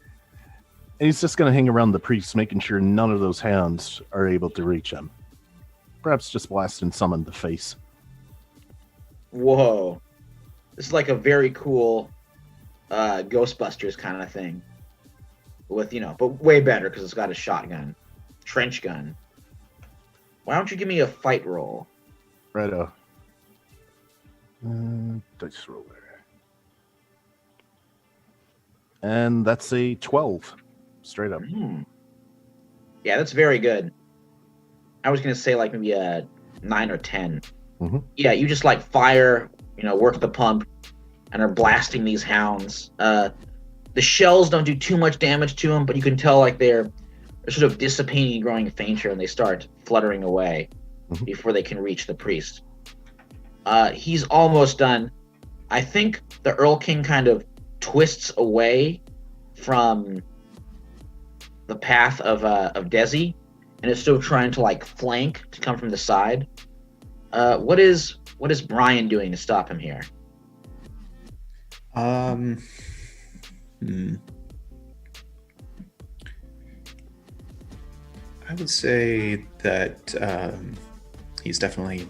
And he's just going to hang around the priest, making sure none of those hounds are able to reach him. Perhaps just blasting some in the face. Whoa. This is like a very cool Ghostbusters kind of thing. With, but way better because it's got a shotgun. Trench gun. Why don't you give me a fight roll? Righto. Dice roller. And that's a 12. Straight up. Yeah, that's very good. I was going to say like maybe a 9 or 10. Mhm. Yeah, you just like fire, work the pump, and are blasting these hounds. The shells don't do too much damage to them, but you can tell like they're sort of dissipating, growing fainter, and they start fluttering away Mhm. before they can reach the priest. He's almost done. I think the Earl King kind of twists away from the path of Desi, and is still trying to like flank to come from the side. What is Brian doing to stop him here? I would say that he's definitely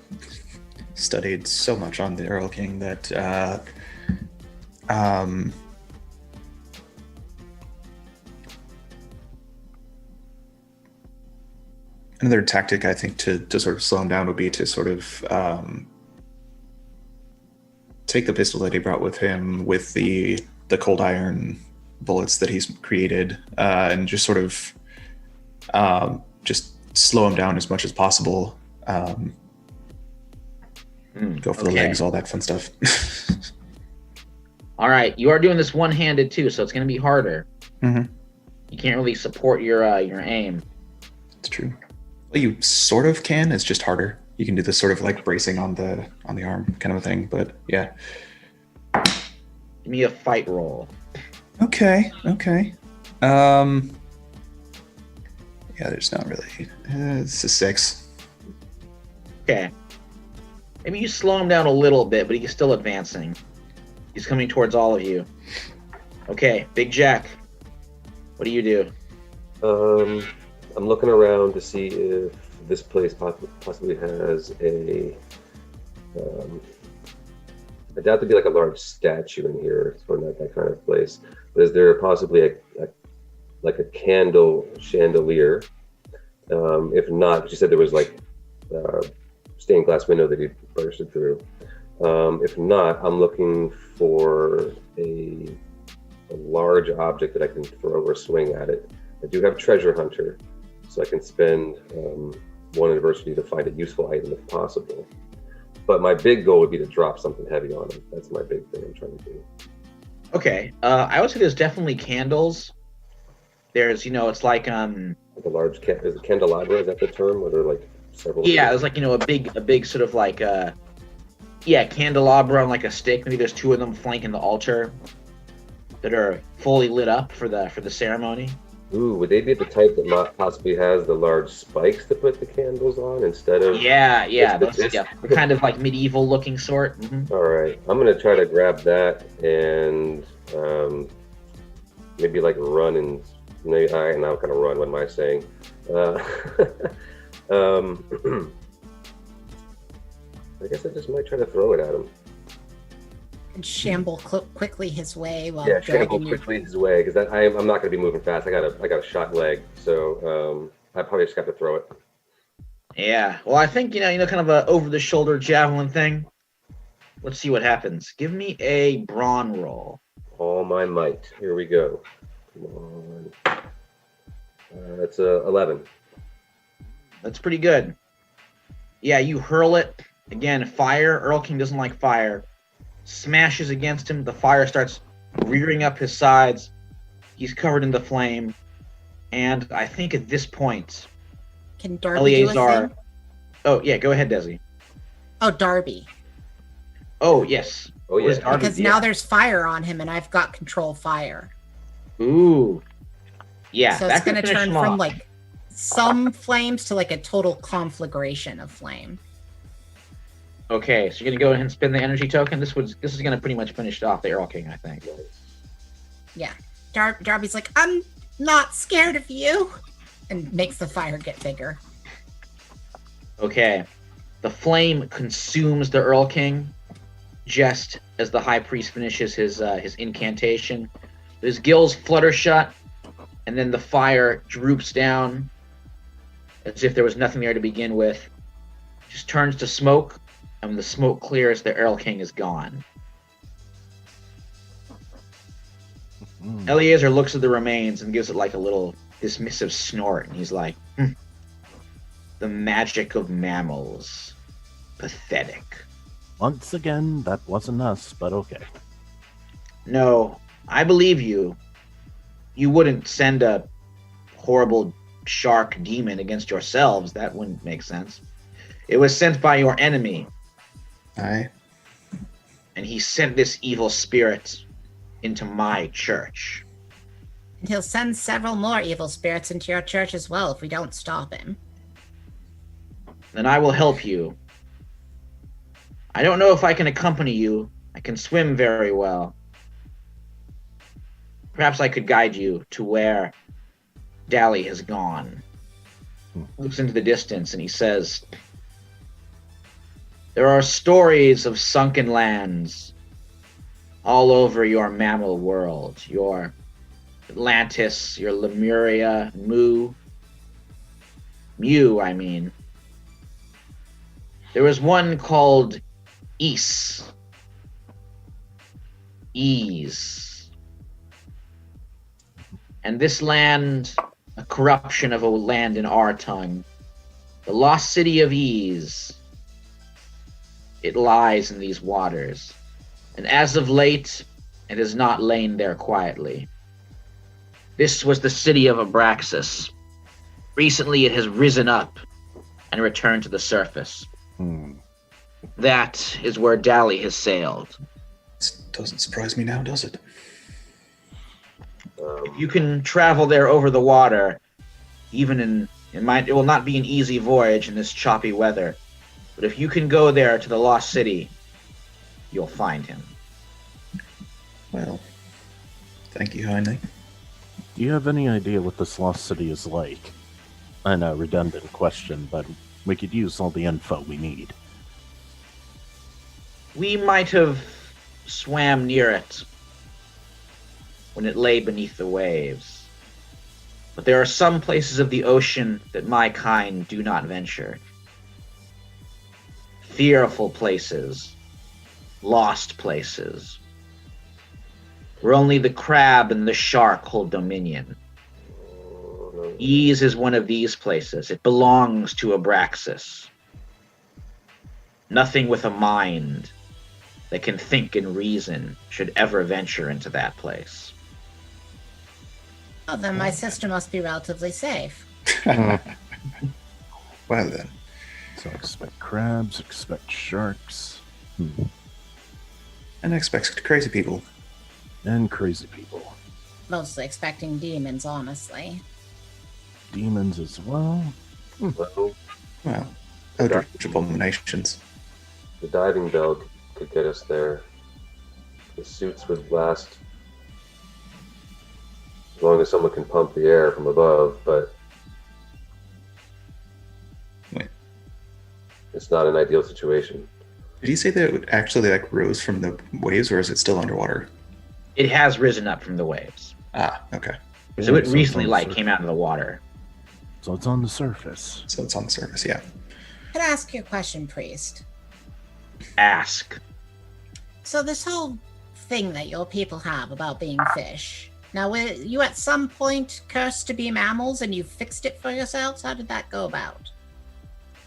studied so much on the Earl King that another tactic I think to sort of slow him down would be to sort of take the pistol that he brought with him with the cold iron bullets that he's created and just sort of just slow him down as much as possible Go for the okay. legs, all that fun stuff. All right, you are doing this one-handed too, so it's going to be harder. Mm-hmm. You can't really support your aim. It's true. Well, you sort of can. It's just harder. You can do this sort of like bracing on the arm kind of a thing. But yeah. Give me a fight roll. Okay. Yeah, there's not really. It's a 6. Okay. Maybe you slow him down a little bit, but he's still advancing. He's coming towards all of you. Okay, Big Jack. What do you do? I'm looking around to see if this place possibly has a. I doubt there'd be like a large statue in here. It's not that kind of place. But is there possibly a candle chandelier? If not, you said there was like stained glass window that you bursted through. If not, I'm looking for a large object that I can throw or swing at it. I do have Treasure Hunter, so I can spend 1 adversity to find a useful item if possible. But my big goal would be to drop something heavy on him. That's my big thing I'm trying to do. Okay, I would say there's definitely candles. There's, it's like Like a large is it candelabra? Is that the term? Where there are like several? Yeah, there's like a big sort of like candelabra on like a stick. Maybe there's 2 of them flanking the altar that are fully lit up for the ceremony. Ooh, would they be the type that possibly has the large spikes to put the candles on instead of? Yeah, the kind of like medieval looking sort. Mm-hmm. All right, I'm gonna try to grab that and maybe like run and maybe I'm not gonna run. What am I saying? I guess I just might try to throw it at him. And shamble quickly his way while Shamble dragging you. quickly his way because I'm not going to be moving fast. I got a shot leg, so I probably just got to throw it. Yeah. Well, I think kind of a over the shoulder javelin thing. Let's see what happens. Give me a brawn roll. All my might. Here we go. Come on. That's 11. That's pretty good. Yeah, you hurl it. Again, fire. Earl King doesn't like fire. Smashes against him. The fire starts rearing up his sides. He's covered in the flame. And I think at this point, Can Darby do a Eleazar. thing? Oh, yeah, go ahead, Desi. Oh, Darby. Oh, yes. Oh, yeah. What is Darby? Because now there's fire on him, and I've got control fire. Ooh. Yeah, So it's that could going to finish turn him from off. like some flames to like a total conflagration of flame. Okay, so you're gonna go ahead and spend the energy token. This is gonna pretty much finish off the Earl King, I think. Yeah. Darby's like, I'm not scared of you, and makes the fire get bigger. Okay, the flame consumes the Earl King, just as the High Priest finishes his incantation. His gills flutter shut, and then the fire droops down, as if there was nothing there to begin with. Just turns to smoke. And when the smoke clears, the Earl King is gone. Eleazar looks at the remains and gives it like a little dismissive snort, and he's like, the magic of mammals. Pathetic. Once again, that wasn't us, but okay. No, I believe you. You wouldn't send a horrible shark demon against yourselves. That wouldn't make sense. It was sent by your enemy. Aye. And he sent this evil spirit into my church. And he'll send several more evil spirits into your church as well if we don't stop him. Then I will help you. I don't know if I can accompany you. I can swim very well. Perhaps I could guide you to where Dally has gone. Looks into the distance and he says, there are stories of sunken lands all over your mammal world. Your Atlantis, your Lemuria, Mu, I mean. There was one called Ease. And this land, a corruption of a land in our tongue, The lost city of Ease. It lies in these waters, and as of late, it has not lain there quietly. This was the city of Abraxas. Recently, it has risen up and returned to the surface. That is where Dally has sailed. This doesn't surprise me now, does it? You can travel there over the water, even it will not be an easy voyage in this choppy weather. But if you can go there to the lost city, you'll find him. Well, thank you, Heinlein. Do you have any idea what this lost city is like? I know, redundant question, but we could use all the info we need. We might have swam near it when it lay beneath the waves. But there are some places of the ocean that my kind do not venture. Fearful places, lost places, where only the crab and the shark hold dominion. Ease is one of these places. It belongs to Abraxas. Nothing with a mind that can think and reason should ever venture into that place. Oh, then my sister must be relatively safe. Well then. So expect crabs, expect sharks, And I expect crazy people. and crazy people. Mostly expecting demons, honestly. Demons as well. Well, Well, eldritch abominations. the diving bell could get us there. The suits would last as long as someone can pump the air from above, but Wait. it's not an ideal situation. Did you say that it actually rose from the waves, or is it still underwater? It has risen up from the waves. Ah, okay. So it it's recently on the came out of the water. So it's on the surface. So it's on the surface, yeah. Can I ask you a question, priest? Ask. So this whole thing that your people have about being fish. Now, were you at some point cursed to be mammals and you fixed it for yourselves? How did that go about?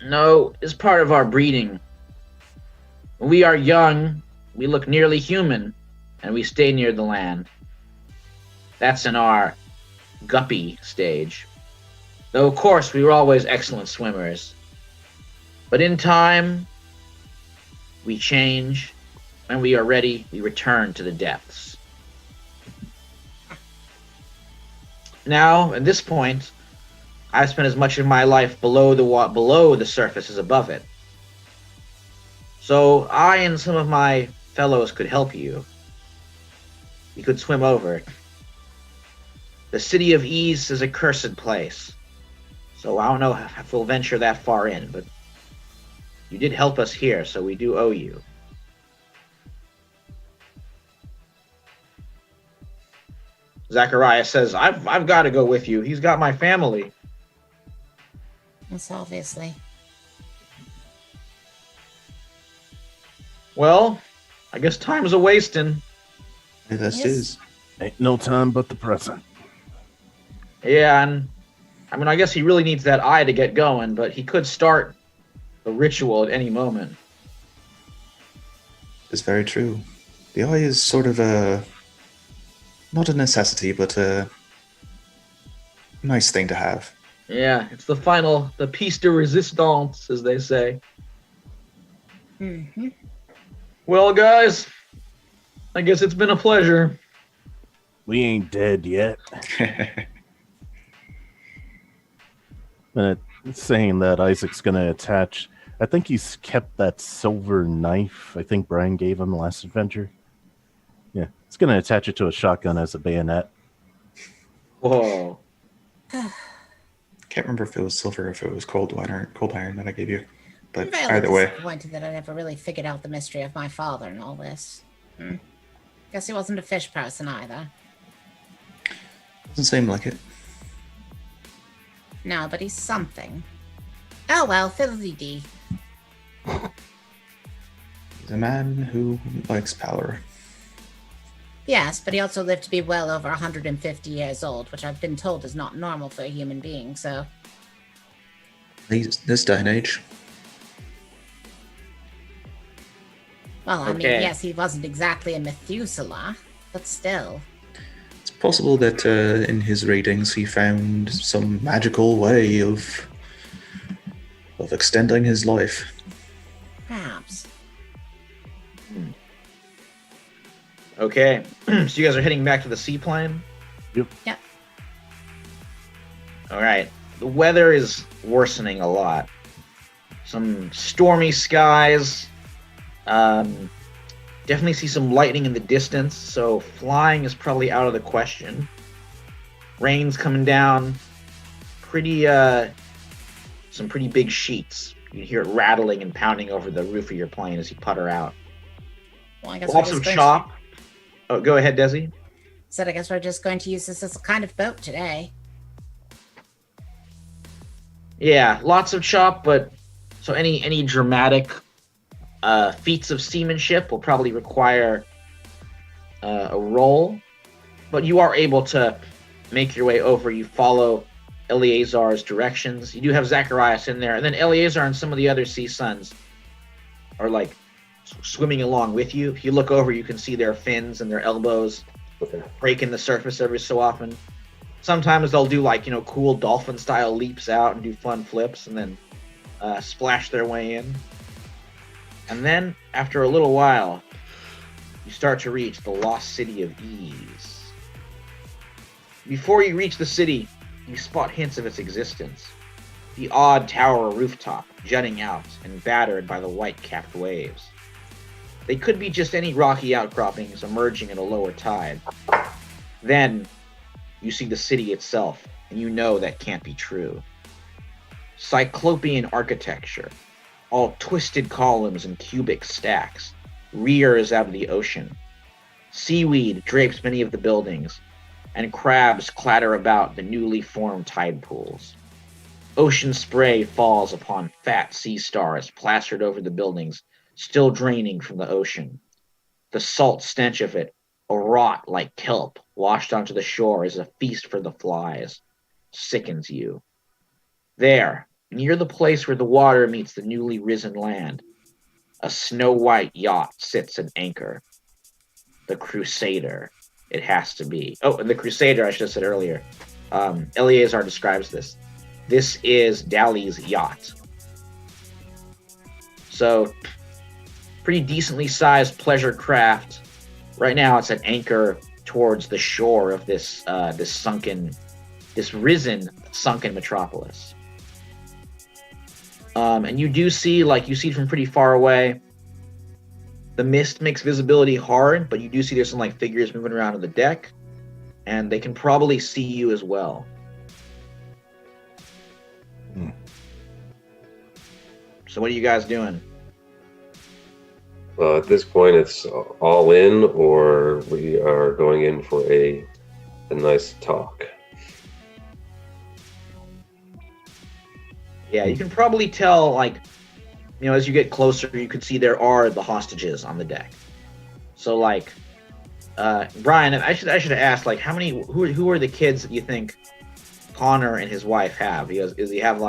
No, it's part of our breeding. When we are young, we look nearly human, and we stay near the land. That's in our guppy stage. Though, of course, we were always excellent swimmers. But in time, we change. When we are ready, we return to the depths. Now, at this point, I've spent as much of my life below the surface as above it. So I and some of my fellows could help you. We could swim over it. The city of Ease is a cursed place. So I don't know if we'll venture that far in, but you did help us here, so we do owe you. Zachariah says, I've got to go with you. He's got my family. Yes, obviously. Well, I guess time's a wasting. This Yes. is. Ain't no time but the present. Yeah, and I mean, I guess he really needs that eye to get going, but he could start the ritual at any moment. It's very true. The eye is sort of not a necessity, but a nice thing to have. Yeah, it's the piece de resistance, as they say. Mm-hmm. Well, guys, I guess it's been a pleasure. We ain't dead yet. Saying that, Isaac's gonna attach. I think he's kept that silver knife I think Brian gave him last adventure. Yeah, he's gonna attach it to a shotgun as a bayonet. Whoa. Can't remember if it was silver or if it was cold iron that I gave you. I'm But very either way, disappointed that I never really figured out the mystery of my father and all this. Guess he wasn't a fish person either. doesn't seem like it. No, but he's something. Oh well, fiddly-dee. He's a man who likes power. Yes, but he also lived to be well over 150 years old, which I've been told is not normal for a human being, so... This day and age. Well, I mean, Okay. yes, he wasn't exactly a Methuselah, but still. It's possible that in his readings he found some magical way of extending his life. Perhaps. Okay, so you guys are heading back to the seaplane? Yep. Yep. All right. The weather is worsening a lot. Some stormy skies. Definitely see some lightning in the distance, so flying is probably out of the question. Rain's coming down. Some pretty big sheets. You can hear it rattling and pounding over the roof of your plane as you putter out. Well, I guess Lots we're of just chop. Oh, go ahead, Desi. I guess we're just going to use this as a kind of boat today. Yeah, lots of chop, but so any dramatic feats of seamanship will probably require a roll, but you are able to make your way over. You follow Eleazar's directions. You do have Zacharias in there, and then Eleazar and some of the other Sea Sons are like swimming along with you. If you look over, you can see their fins and their elbows Okay. breaking the surface every so often. Sometimes they'll do like, cool dolphin style leaps out and do fun flips and then splash their way in. And then after a little while, you start to reach the lost city of Ease. Before you reach the city, you spot hints of its existence. The odd tower rooftop jutting out and battered by the white-capped waves. They could be just any rocky outcroppings emerging at a lower tide. Then, you see the city itself, and you know that can't be true. Cyclopean architecture, all twisted columns and cubic stacks, rears out of the ocean. Seaweed drapes many of the buildings, and crabs clatter about the newly formed tide pools. Ocean spray falls upon fat sea stars plastered over the buildings, still draining from the ocean. The salt stench of it, a rot like kelp washed onto the shore, is a feast for the flies. Sickens you. There, near the place where the water meets the newly risen land, a snow-white yacht sits at anchor. The Crusader. It has to be. Oh, and the Crusader, I should have said earlier. Eleazar describes this. This is Dali's yacht. So, pretty decently sized pleasure craft. Right now, it's at anchor towards the shore of this risen sunken metropolis. And you do see, you see it from pretty far away. The mist makes visibility hard, but you do see there's some figures moving around on the deck, and they can probably see you as well. So what are you guys doing? Well, at this point, it's all in, or we are going in for a nice talk. Yeah, you can probably tell, as you get closer, you can see there are the hostages on the deck. So, Brian, I should have asked, how many, who are the kids that you think Connor and his wife have? Does he have,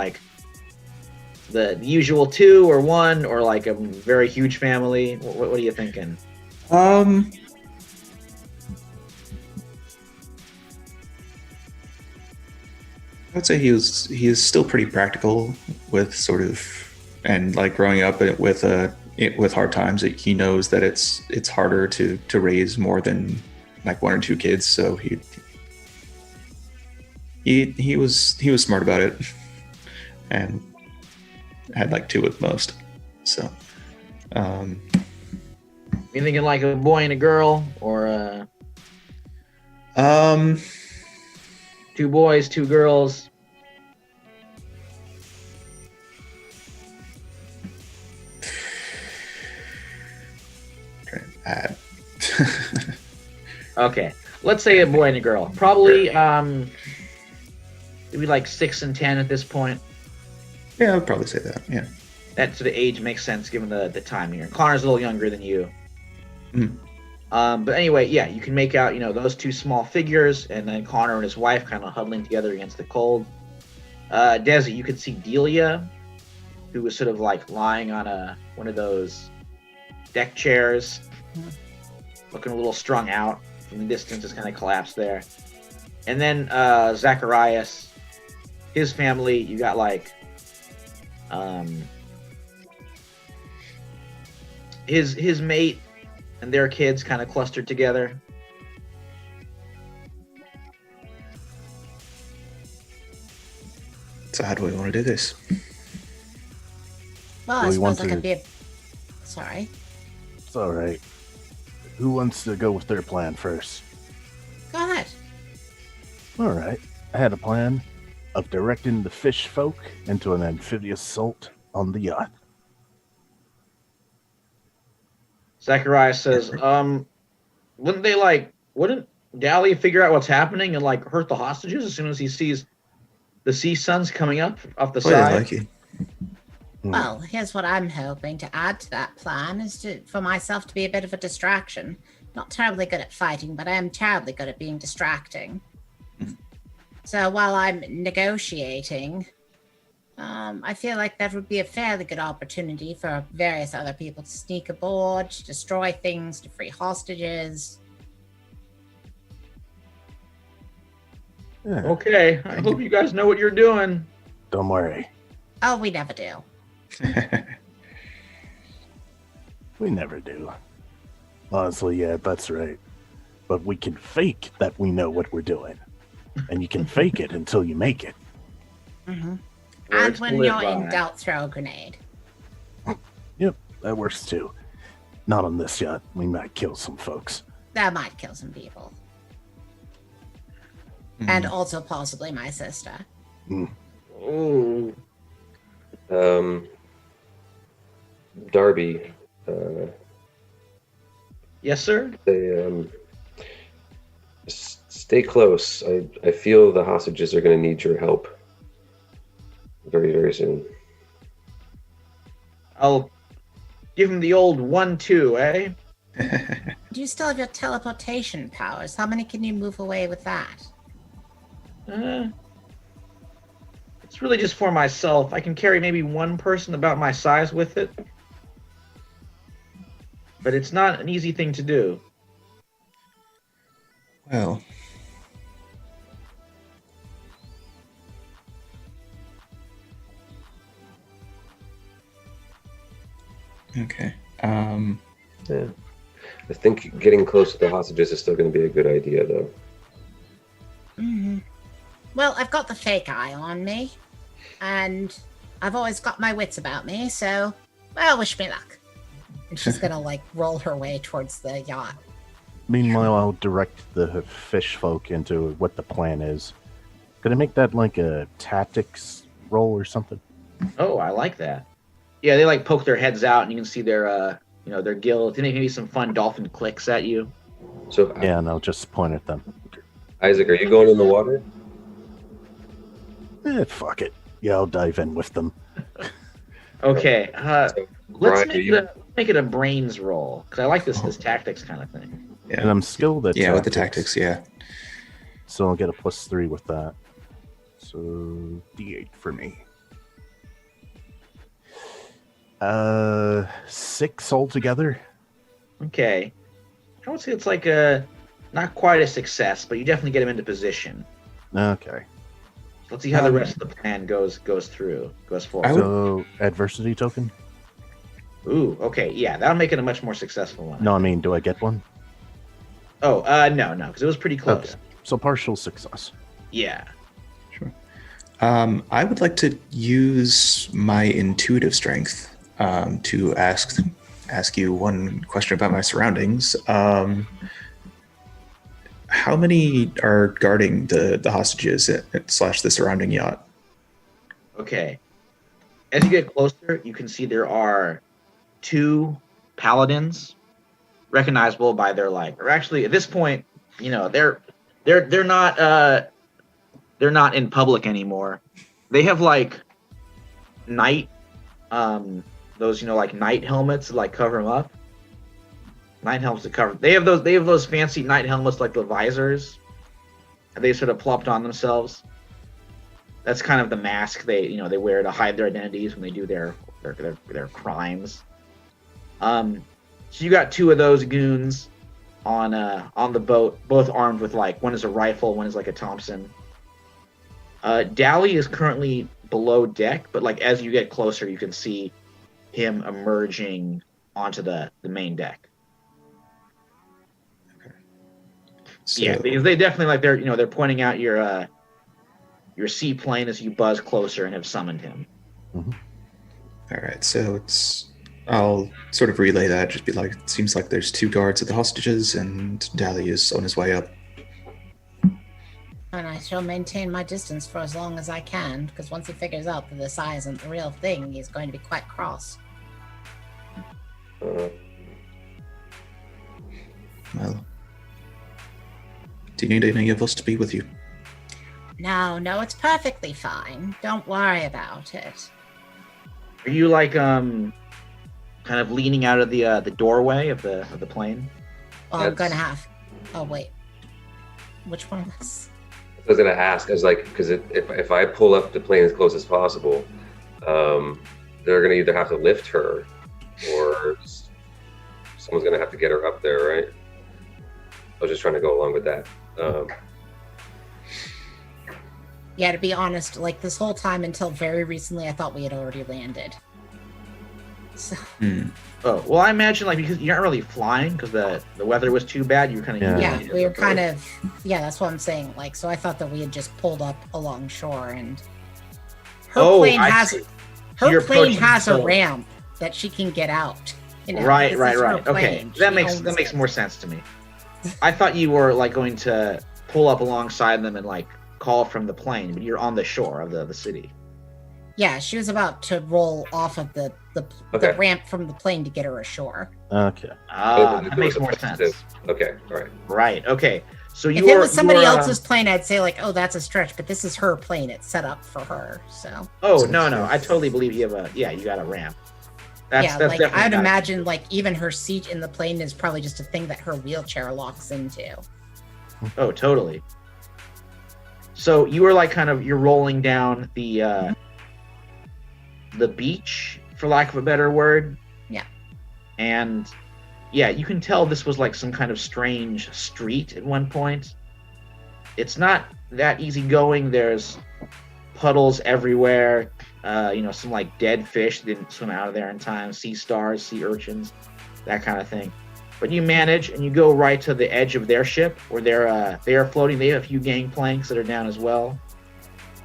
the usual 2 or 1, or, a very huge family? What are you thinking? I would say he is still pretty practical with and growing up with hard times. He knows that it's harder to raise more than 1 or 2 kids. So he was smart about it, and had 2 at most. So You thinking a boy and a girl, or 2 boys, 2 girls? Okay, let's say a boy and a girl. Probably maybe 6 and 10 at this point. Yeah, I would probably say that. Yeah. That sort of age makes sense given the time here. Connor's a little younger than you. But anyway, yeah, you can make out, those 2 small figures, and then Connor and his wife kind of huddling together against the cold. Desi, you could see Delia, who was sort of like lying on one of those deck chairs, looking a little strung out from the distance, just kind of collapsed there. And then Zacharias, his family, you got like his mate and their kids kind of clustered together. So how do we want to do this? Well, Do I we want suppose I to- could be. Sorry. It's all right. Who wants to go with their plan first? Go ahead. All right. I had a plan of directing the fish folk into an amphibious assault on the yacht. Zacharias says, wouldn't Dally figure out what's happening and like hurt the hostages as soon as he sees the sea suns coming up off the Oh, yeah, side? like you. Well, here's what I'm hoping to add to that plan is for myself to be a bit of a distraction. Not terribly good at fighting, but I am terribly good at being distracting. So while I'm negotiating, I feel like that would be a fairly good opportunity for various other people to sneak aboard, to destroy things, to free hostages. Yeah, Okay, I hope you guys know what you're doing. don't worry. Oh, we never do. We never do. Honestly, yeah, that's right. But we can fake that we know what we're doing. And you can fake it until you make it. Mm-hmm. And Words when to live you're in by. doubt, throw a grenade. Yep, that works too. Not on this yacht. We might kill some folks. That might kill some people. And also possibly my sister. Ooh. Darby, Yes, sir? they stay close. I feel the hostages are going to need your help very, very soon. I'll give him the old 1-2, eh? Do you still have your teleportation powers? How many can you move away with that? It's really just for myself. I can carry maybe one person about my size with it. But it's not an easy thing to do. Well. Okay. Yeah. I think getting close to the hostages is still going to be a good idea, though. Mm-hmm. Well, I've got the fake eye on me, and I've always got my wits about me, so, well, wish me luck. And she's gonna, like, roll her way towards the yacht. Meanwhile, I'll direct the fish folk into what the plan is. Could I make that like a tactics roll or something? Oh, I like that. Yeah, they like poke their heads out, and you can see their, their gills. Then they maybe some fun dolphin clicks at you. So, Yeah, and I'll just point at them. Isaac, are you going in the water? Fuck it. Yeah, I'll dive in with them. Okay, let's Brian, are you- make it a brains roll because I like this tactics kind of thing. And I'm skilled at Yeah, with the tactics, yeah. So I'll get a +3 with that. So D8 for me. 6 altogether. Okay, I would say it's like a not quite a success, but you definitely get him into position. Okay. Let's see how the rest of the plan goes forward. I would- So adversity token? Ooh, okay, yeah, that'll make it a much more successful one. No, I mean, do I get one? Oh, no, because it was pretty close. Okay. So partial success. Yeah. I would like to use my intuitive strength to ask you one question about my surroundings. How many are guarding the hostages slash the surrounding yacht? Okay. As you get closer, you can see there are 2 paladins, recognizable by their or actually at this point, they're not in public anymore. They have night those night helmets that cover them up. Night helmets that cover. They have those fancy night helmets like the visors. And they sort of plopped on themselves. That's kind of the mask they wear to hide their identities when they do their crimes. So you got two of those goons on the boat, both armed with one is a rifle, one is like a Thompson. Dally is currently below deck, but as you get closer, you can see him emerging onto the main deck. So, Yeah, because they definitely they're pointing out your seaplane as you buzz closer and have summoned him. all right. So I'll sort of relay that. Just be like, it seems like there's 2 guards at the hostages, and Dally is on his way up. And I shall maintain my distance for as long as I can, because once he figures out that this eye isn't the real thing, he's going to be quite cross. Well, do you need any of us to be with you? No, it's perfectly fine. Don't worry about it. Are you kind of leaning out of the doorway of the plane? Well, I'm That's- gonna have. Oh wait, which one of us? I was gonna ask. I was like, because if I pull up the plane as close as possible, they're gonna either have to lift her, or someone's gonna have to get her up there, right? I was just trying to go along with that. Yeah, to be honest, this whole time until very recently, I thought we had already landed. So Oh, well, I imagine because you're not really flying because the weather was too bad. You were kind of yeah, we were kind of that's what I'm saying. So I thought that we had just pulled up along shore, and her plane I has see. her You're plane approaching has the a boat. ramp that she can get out. Right. This is her Okay, plane. that She makes owns it. more sense to me. I thought you were going to pull up alongside them and call from the plane, but you're on the shore of the city. Yeah, she was about to roll off of the Okay. ramp from the plane to get her ashore. Okay. Ah, Those that are makes the more places sense. to- Okay, all right. Right. Okay. So If you it was somebody else's plane, I'd say oh, that's a stretch. But this is her plane; it's set up for her. So Oh no! I totally believe you have you got a ramp. That's definitely. I'd not- imagine even her seat in the plane is probably just a thing that her wheelchair locks into. Oh, totally. So you were you're rolling down the beach, for lack of a better word. Yeah. And yeah, you can tell this was some kind of strange street at one point. It's not that easy going. There's puddles everywhere. Some dead fish that didn't swim out of there in time. Sea stars, sea urchins, that kind of thing. But you manage, and you go right to the edge of their ship, where they are floating. They have a few gangplanks that are down as well,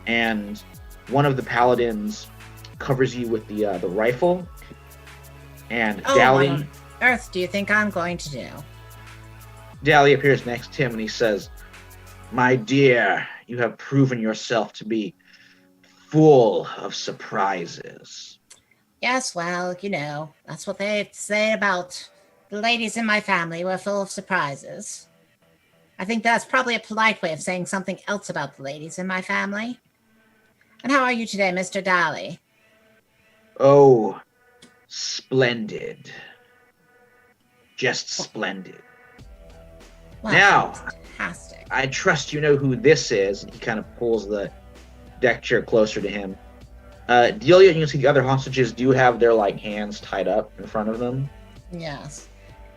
and one of the paladins covers you with the rifle. And Oh, Dally what on earth do you think I'm going to do? Dally appears next to him, and he says, "My dear, you have proven yourself to be full of surprises." Yes, well, that's what they say about the ladies in my family. We're full of surprises. I think that's probably a polite way of saying something else about the ladies in my family. And how are you today, Mr. Dally? Oh, splendid. Just splendid. Well, Now. fantastic. I trust you know who this is. And he kind of pulls the deck chair closer to him. Delia, you can see the other hostages do have their hands tied up in front of them. Yes.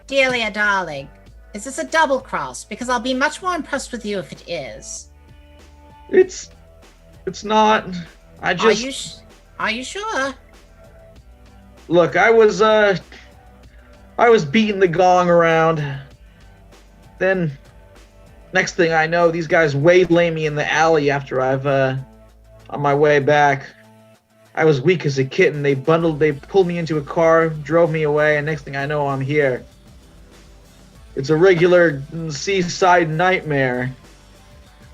Delia, darling, is this a double cross? Because I'll be much more impressed with you if it is. It's not. I just Are you sure? look. I was beating the gong around. Then, next thing I know, these guys waylay me in the alley after I've on my way back. I was weak as a kitten. They pulled me into a car, drove me away, and next thing I know, I'm here. It's a regular seaside nightmare.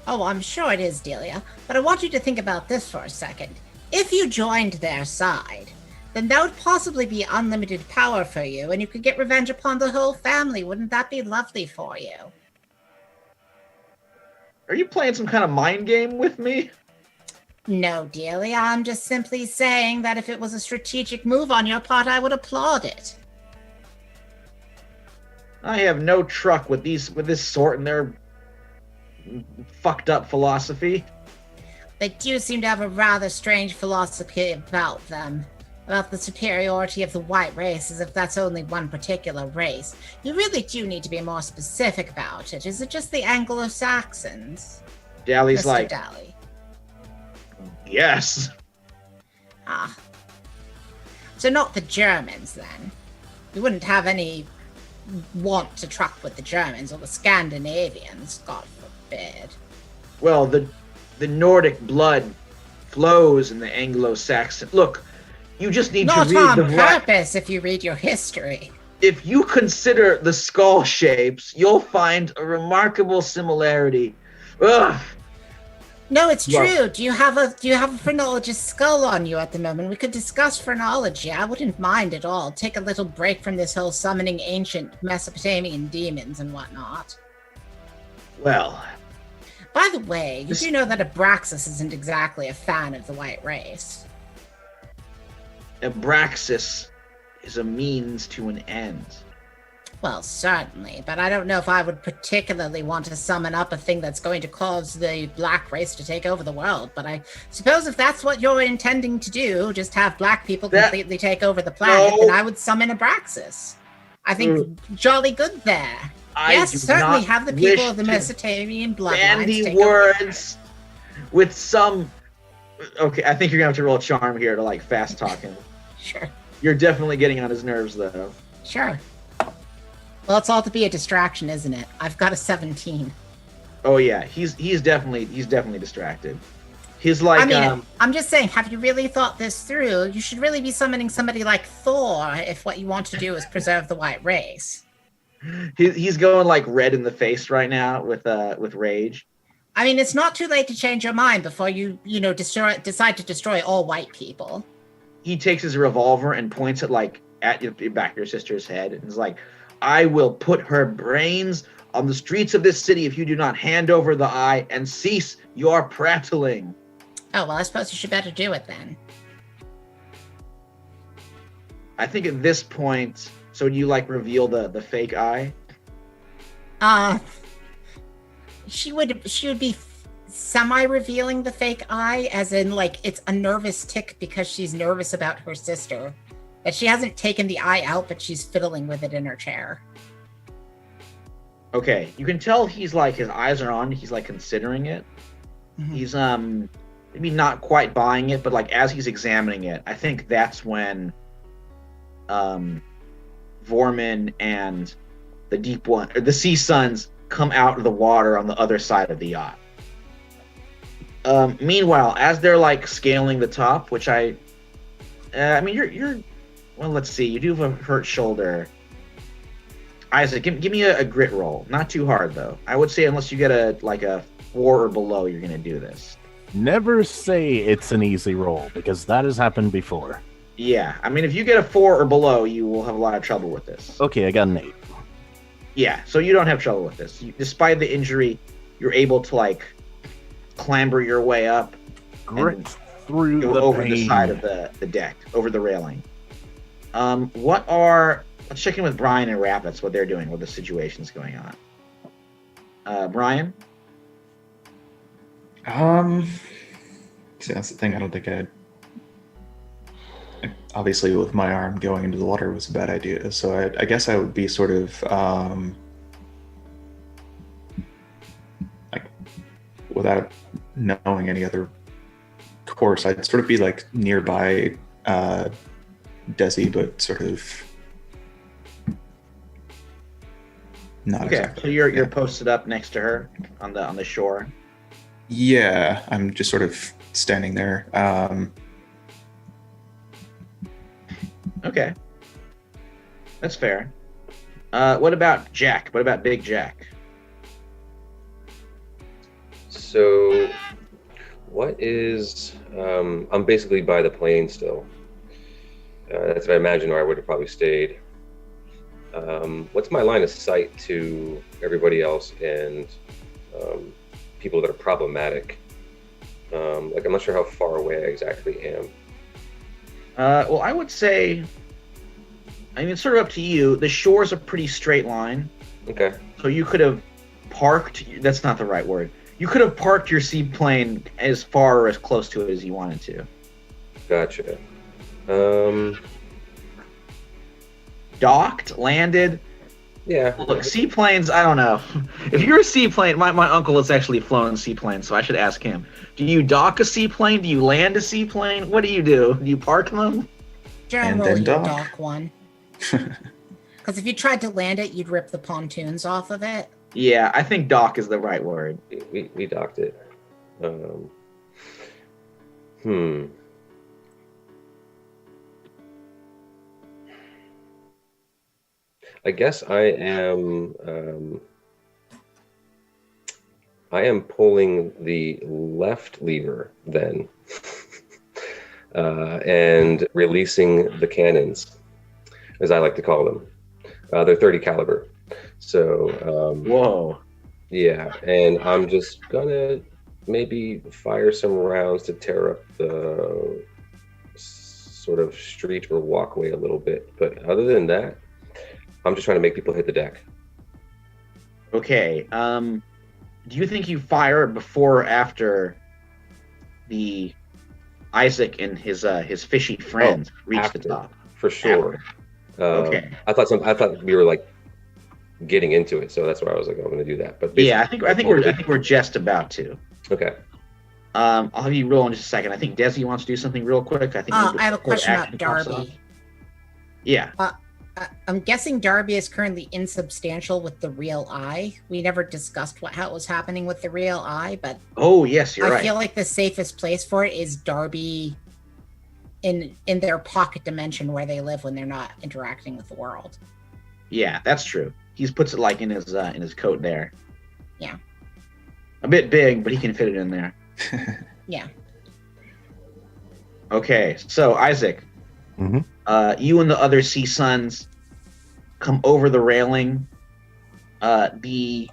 Oh, I'm sure it is, Delia. But I want you to think about this for a second. If you joined their side, then that would possibly be unlimited power for you, and you could get revenge upon the whole family. Wouldn't that be lovely for you? Are you playing some kind of mind game with me? No, Delia, I'm just simply saying that if it was a strategic move on your part, I would applaud it. I have no truck with this sort and their fucked up philosophy. They do seem to have a rather strange philosophy about them. About the superiority of the white race, as if that's only one particular race. You really do need to be more specific about it. Is it just the Anglo-Saxons? Dally's Mr. like, Dally. yes. Ah. So not the Germans, then. You wouldn't have any want to truck with the Germans or the Scandinavians, God forbid. Well, the Nordic blood flows in the Anglo-Saxon. Look, you just need Not to read on the right. purpose if you read your history. If you consider the skull shapes, you'll find a remarkable similarity. Ugh. No, it's Well- true. Do you have a phrenologist skull on you at the moment? We could discuss phrenology. I wouldn't mind at all. Take a little break from this whole summoning ancient Mesopotamian demons and whatnot. Well, By the way, you This- do know that Abraxas isn't exactly a fan of the white race. Abraxas is a means to an end. Well, certainly, but I don't know if I would particularly want to summon up a thing that's going to cause the black race to take over the world. But I suppose if that's what you're intending to do, just have black people That- completely take over the planet, No. then I would summon Abraxas. I think jolly good there. I Yes, do certainly not have the people wish of the to Mesopotamian bloodlines bandy take over the words with some. Okay, I think you're gonna have to roll charm here to like fast talk him. planet. Sure, You're definitely getting on his nerves though. sure. Well, it's all to be a distraction, isn't it? I've got a 17. Oh yeah, he's definitely distracted. He's like I mean, I'm just saying, have you really thought this through? You should really be summoning somebody like Thor if what you want to do is preserve the white race. he's going like red in the face right now with rage. I mean, it's not too late to change your mind before you decide to destroy all white people. He takes his revolver and points it like at the back of your sister's head and is like, I will put her brains on the streets of this city if you do not hand over the eye and cease your prattling. Oh, well, I suppose you should better do it then. I think at this point, so do you like reveal the fake eye? She would be semi-revealing the fake eye, as in, like, it's a nervous tick because she's nervous about her sister. That she hasn't taken the eye out, but she's fiddling with it in her chair. Okay, you can tell he's like, his eyes are on, he's like considering it. Mhm. He's maybe not quite buying it, but like as he's examining it, I think that's when Vorman and the Deep One or the Sea Suns come out of the water on the other side of the yacht. Meanwhile, as they're like scaling the top, which I mean, you're well, let's see, you do have a hurt shoulder. Isaac, give me a grit roll. Not too hard though. I would say unless you get a 4 or below, you're gonna do this. Never say it's an easy roll, because that has happened before. Yeah, I mean, if you get a 4 or below, you will have a lot of trouble with this. Okay, I got an 8. Yeah, so you don't have trouble with this. Despite the injury, you're able to like clamber your way up, Grit through go the over pain. the side of the deck, over the railing. Let's check in with Brian and Rabbits, what they're doing, what the situation's going on. Brian? See, that's the thing. I don't think obviously with my arm going into the water was a bad idea. So I guess I would be sort of like without knowing any other course, I'd sort of be like nearby Desi, but sort of not Okay, exactly. so you're Yeah. posted up next to her on the shore. Yeah, I'm just sort of standing there. Okay. That's fair. What about Jack? What about Big Jack? So, what is? I'm basically by the plane still. That's what I imagine where I would have probably stayed. What's my line of sight to everybody else and people that are problematic? Like, I'm not sure how far away I exactly am. Well, I would say, I mean, it's sort of up to you. The shore's a pretty straight line, Okay. so you could have parked. That's not the right word. You could have parked your seaplane as far or as close to it as you wanted to. Gotcha. Docked, landed. Yeah. Look, seaplanes, I don't know. If you're a seaplane, my uncle has actually flown seaplanes, so I should ask him. Do you dock a seaplane? Do you land a seaplane? What do? Do you park them? Generally, then you dock. dock one. Because if you tried to land it, you'd rip the pontoons off of it. Yeah, I think dock is the right word. We docked it. I guess I am pulling the left lever then, and releasing the cannons, as I like to call them. They're 30 caliber. So Whoa. yeah, and I'm just gonna maybe fire some rounds to tear up the sort of street or walkway a little bit. But other than that, I'm just trying to make people hit the deck. Okay. Do you think you fire before or after the Isaac and his fishy friends reach after. the top? For sure. Okay. I thought we were like getting into it, so that's why I was like, I'm going to do that. But Yeah, I think we're just about to. Okay. I'll have you roll in just a second. I think Desi wants to do something real quick. I think. I have a before question action about pops off. Darby. Yeah. I'm guessing Darby is currently insubstantial with the real eye. We never discussed what was happening with the real eye, but Oh yes, you're I right. feel like the safest place for it is Darby in their pocket dimension where they live when they're not interacting with the world. Yeah, that's true. He puts it like in his coat there. Yeah. A bit big, but he can fit it in there. Yeah. Okay, so Isaac, Mhm. You and the other Sea Sons come over the railing. The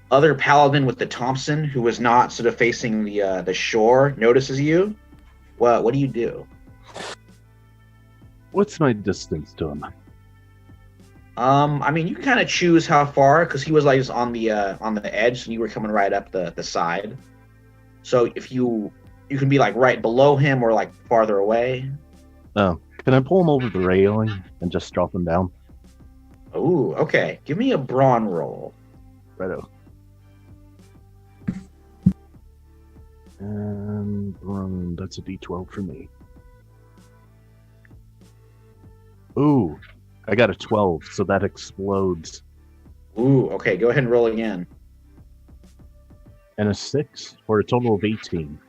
other paladin with the Thompson, who was not sort of facing the shore, notices you. What do you do? What's my distance to him? I mean, you can kind of choose how far, because he was like just on the edge, and you were coming right up the side. So if you can be like right below him or like farther away. Oh, can I pull him over the railing and just drop him down? Ooh, okay. Give me a brawn roll. Righto. And that's a D12 for me. Ooh, I got a 12, so that explodes. Ooh, okay. Go ahead and roll again. And a 6 for a total of 18.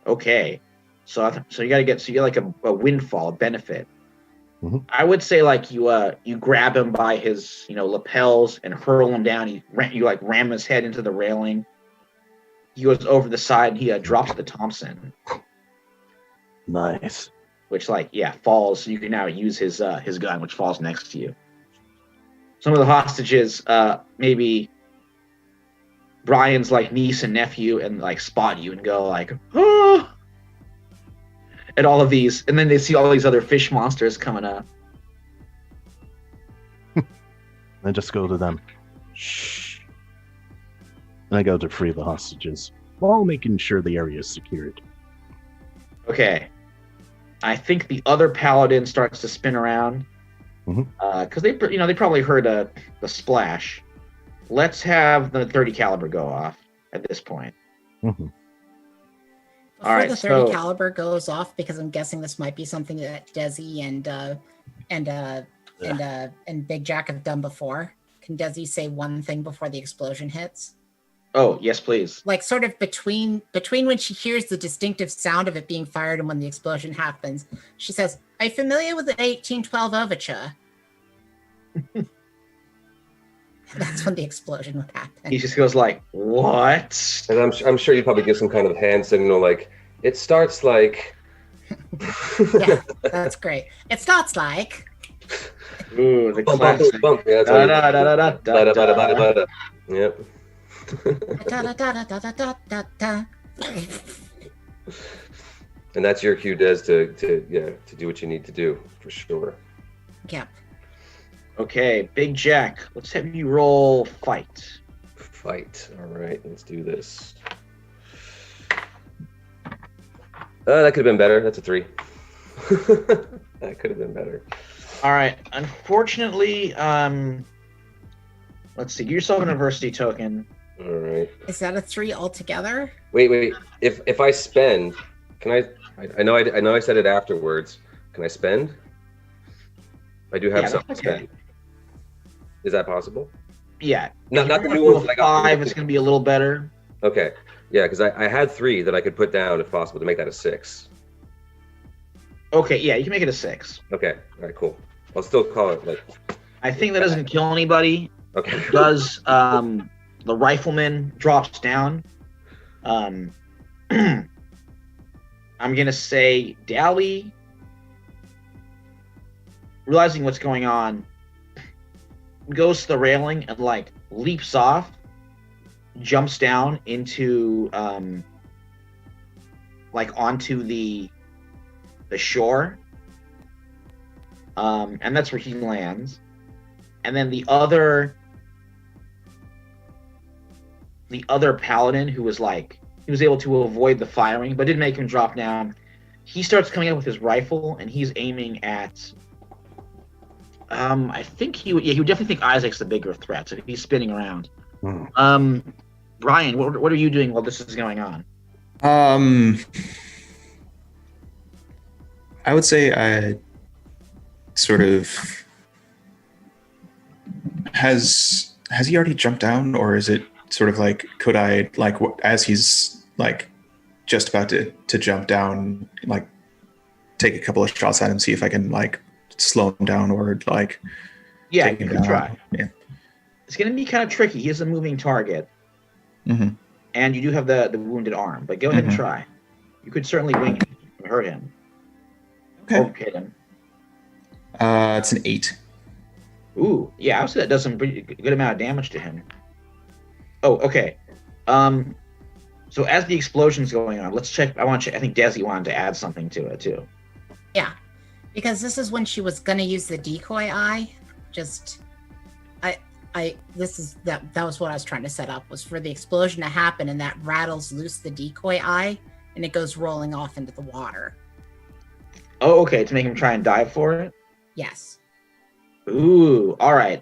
Okay. So you get like a windfall, a benefit. Mhm. I would say like you grab him by his lapels and hurl him down. You like ram his head into the railing. He goes over the side and he drops the Thompson, Nice. which falls. So you can now use his gun, which falls next to you. Some of the hostages, maybe Brian's like niece and nephew, and like spot you and go like, oh, at all of these, and then they see all these other fish monsters coming up. I just go to them. Shh. And I go to free the hostages, while making sure the area is secured. Okay, I think the other paladin starts to spin around because they probably heard the splash. Let's have the 30 caliber go off at this point. Mhm. Before All right, the 30 so- caliber goes off, because I'm guessing this might be something that Desi and Big Jack have done before. Can Desi say one thing before the explosion hits? Oh yes, please. Like sort of between when she hears the distinctive sound of it being fired and when the explosion happens, she says, "Are you familiar with the 1812 overture?" That's when the explosion would happen. He just goes like, "What?" And I'm sure you probably give some kind of hand signal like, it starts like... Yeah, that's great. It starts like... Ooh, the Bump, bump, classic. bump. Yeah, that's Da, what da, da, da, da, da, Bada, bada, da. bada, bada. Yep. Da, da, da, da, da, da, da, da. And that's your cue, Des, to do what you need to do, for sure. Yeah. Okay, Big Jack, let's have you roll fight. Fight. All right, let's do this. That could have been better. That's a 3. That could have been better. All right. Unfortunately, let's see. Give yourself an adversity token. All right. Is that a 3 altogether? Wait. If I spend, can I? I know I said it afterwards. Can I spend? I do have Yeah, something that's to okay. spend. Is that possible? Yeah. Not the If new you ones. roll I got 5, it's going to be a little better. Okay. Yeah, because I had 3 that I could put down if possible to make that a 6. Okay, yeah, you can make it a 6. Okay. All right. Cool. I'll still call it like. I think that doesn't kill anybody. Okay. Does the rifleman drops down. I'm gonna say Dally, realizing what's going on, goes to the railing and like leaps off, jumps down into like onto the shore, and that's where he lands. And then the other paladin, who was like, he was able to avoid the firing but didn't make him drop down, he starts coming up with his rifle and he's aiming at I think he would definitely think Isaac's the bigger threat, so he's spinning around. Brian, what are you doing while this is going on? I would say I sort of has he already jumped down, or is it sort of like, could I, like, as he's like just about to jump down, like take a couple of shots at him, see if I can like slow him down or like Yeah, take you him can down? try. Yeah. It's going to be kind of tricky. He is a moving target, Mm-hmm. and you do have the wounded arm, but go ahead and Mhm. try. You could certainly wing him and hurt him. Okay. Or hit him. It's an 8. Ooh, yeah, I would say that does some pretty good amount of damage to him. Oh, okay. So as the explosion's going on, let's check. I think Desi wanted to add something to it too. Yeah, because this is when she was gonna use the decoy eye. That was what I was trying to set up, was for the explosion to happen and that rattles loose the decoy eye and it goes rolling off into the water. Oh, okay, to make him try and dive for it. Yes, Ooh, all right.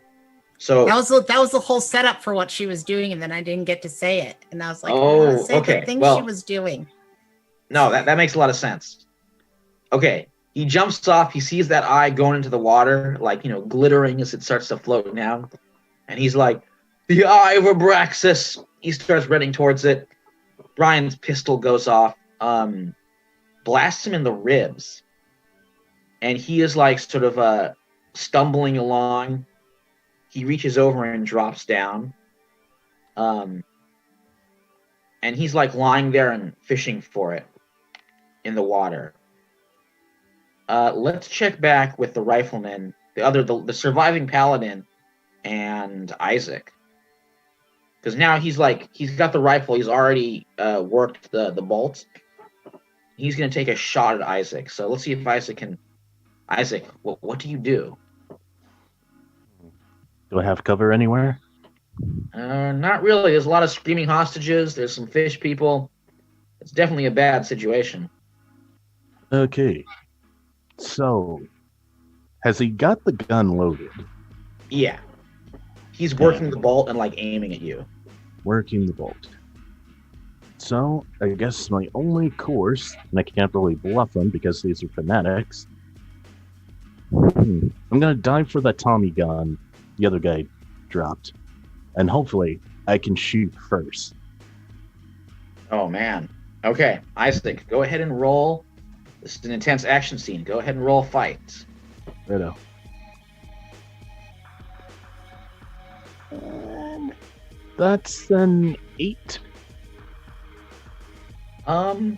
So that was the whole setup for what she was doing, and then I didn't get to say it, and I was like, Oh, say okay, the thing well- she was doing. no, that makes a lot of sense. Okay, he jumps off. He sees that eye going into the water, like, glittering as it starts to float down, and he's like, "The eye of Abraxas!" He starts running towards it. Brian's pistol goes off, blasts him in the ribs, and he is like sort of stumbling along. He reaches over and drops down, and he's like lying there and fishing for it in the water. Let's check back with the rifleman, the surviving paladin, and Isaac, because now he's got the rifle. He's already worked the bolt. He's gonna take a shot at Isaac. So let's see if Isaac can. Isaac, what do you do? Do I have cover anywhere? Not really. There's a lot of screaming hostages. There's some fish people. It's definitely a bad situation. Okay. So, has he got the gun loaded? Yeah. He's working the bolt and like aiming at you. Working the bolt. So, I guess my only course, and I can't really bluff them because these are fanatics. I'm gonna dive for that Tommy gun the other guy dropped. And hopefully, I can shoot first. Oh man. Okay, Isaac, go ahead and roll. This is an intense action scene. Go ahead and roll fight. Righto. And that's an 8. I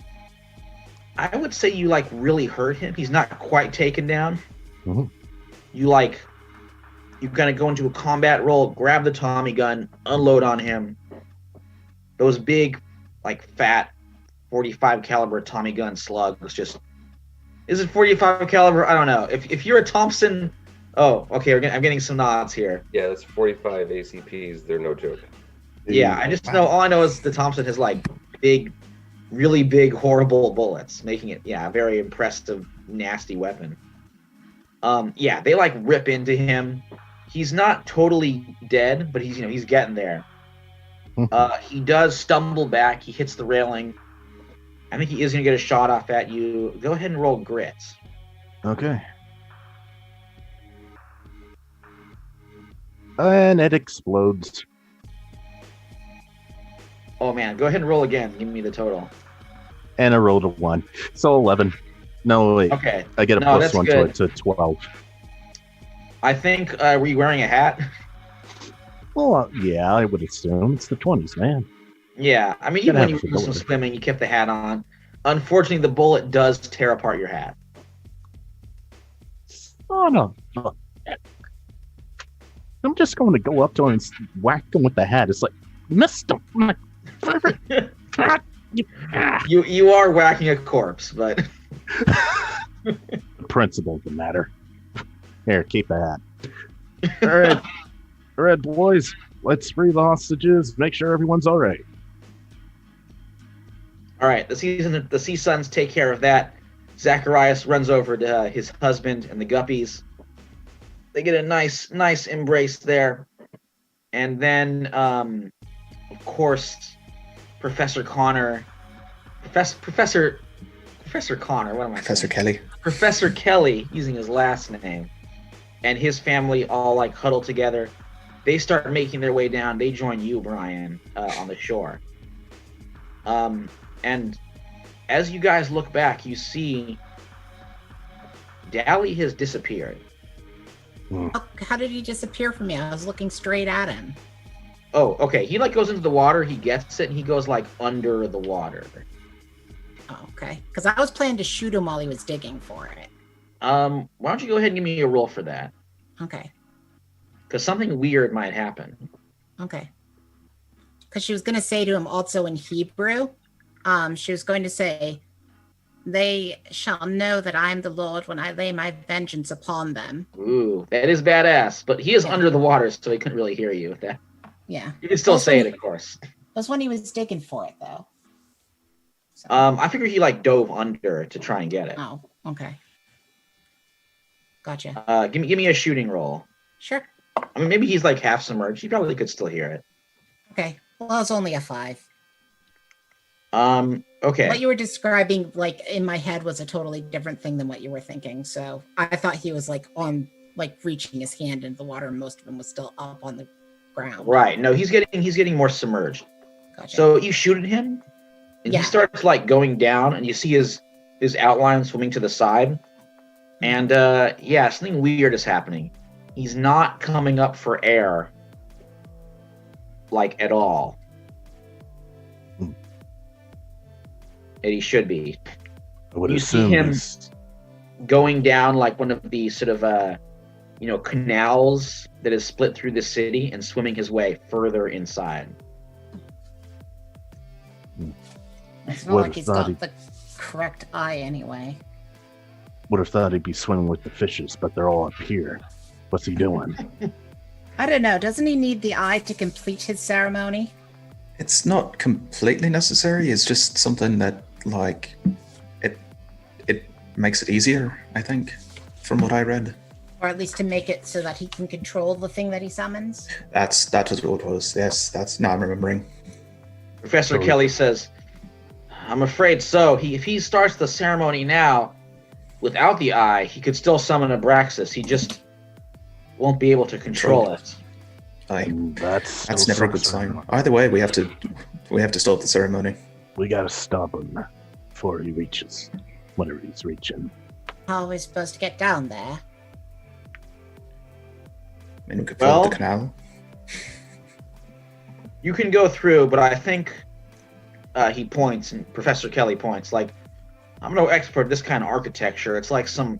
would say you like really hurt him. He's not quite taken down. Mhm. You're gonna go into a combat roll, grab the Tommy gun, unload on him. Those big, like fat, 45 caliber Tommy gun slugs. Just, is it 45 caliber? I don't know. If you're a Thompson, oh, okay. I'm getting some nods here. Yeah, that's 45 ACPs. They're no joke. Yeah, I just know, all I know is the Thompson has like big, really big, horrible bullets, making it, a very impressive, nasty weapon. Yeah, they like rip into him. He's not totally dead, but he's getting there. He does stumble back. He hits the railing. I think he is going to get a shot off at you. Go ahead and roll grits. Okay. And it explodes. Oh man, go ahead and roll again. Give me the total. And I rolled a 1. So 11. No, wait. Okay. I get a No, plus that's 1 good. to it, so 12. I think, were you wearing a hat? Well, yeah, I would assume. It's the 20s, man. Yeah, I mean, Gotta even when have you were doing some stability. swimming, you kept the hat on. Unfortunately, the bullet does tear apart your hat. Oh, no. I'm just going to go up to him and whack him with the hat. It's like, missed him. I'm like, You are whacking a corpse, but the principle of the matter. Here, keep the hat. All right. All right, boys. Let's free the hostages. Make sure everyone's all right. all right. The Sea Sons take care of that. Zacharias runs over to his husband and the Guppies. They get a nice embrace there, and then, of course, Professor Connor. Professor Connor. What am I Professor saying? Kelly. Professor Kelly, using his last name, and his family all like huddle together. They start making their way down. They join you, Brian, on the shore. And as you guys look back, you see Dally has disappeared. How did he disappear from me? I was looking straight at him. Oh, okay. He like goes into the water. He gets it, and he goes like under the water. Oh, okay. Because I was planning to shoot him while he was digging for it. Why don't you go ahead and give me a roll for that? Okay. Because something weird might happen. Okay. Because she was going to say to him also in Hebrew, she was going to say, "They shall know that I am the Lord when I lay my vengeance upon them." Ooh, that is badass. But he is Yeah. under the water, so he couldn't really hear you with that. Yeah. You can still Also, say it, of course. That was when he was digging for it, though. So, I figure he like dove under to try and get it. oh, okay. Gotcha. Give me a shooting roll. Sure. I mean, maybe he's like half submerged. He probably could still hear it. Okay. Well, it's only a 5. Okay. What you were describing, like in my head, was a totally different thing than what you were thinking. So I thought he was like on, like reaching his hand into the water, and most of him was still up on the ground. Right. No, he's getting more submerged. Gotcha. So you shoot at him, and Yeah. he starts like going down, and you see his outline swimming to the side. And yeah, something weird is happening. He's not coming up for air, like at all. Hmm. And he should be. I would You see assume him- he's- Going down like one of these sort of canals that is split through the city and swimming his way further inside. It's not What like if he's that got he- the correct eye anyway. would have thought he'd be swimming with the fishes, but they're all up here. What's he doing? I don't know. Doesn't he need the eye to complete his ceremony? It's not completely necessary. It's just something that, like, it makes it easier, I think, from what I read. Or at least to make it so that he can control the thing that he summons? That was what it was. Yes, that's now I'm remembering. Professor So- Kelly says, "I'm afraid so. If he starts the ceremony now, without the eye, he could still summon Abraxas. He just won't be able to control it." Like, That's that's never a good sign. Either way, we have to stop the ceremony. We gotta stop him before he reaches whatever he's reaching. How are we supposed to get down there? I mean, we could follow Well- the canal. You can go through, but I think he points, and Professor Kelly points, like, I'm no expert in this kind of architecture. It's like some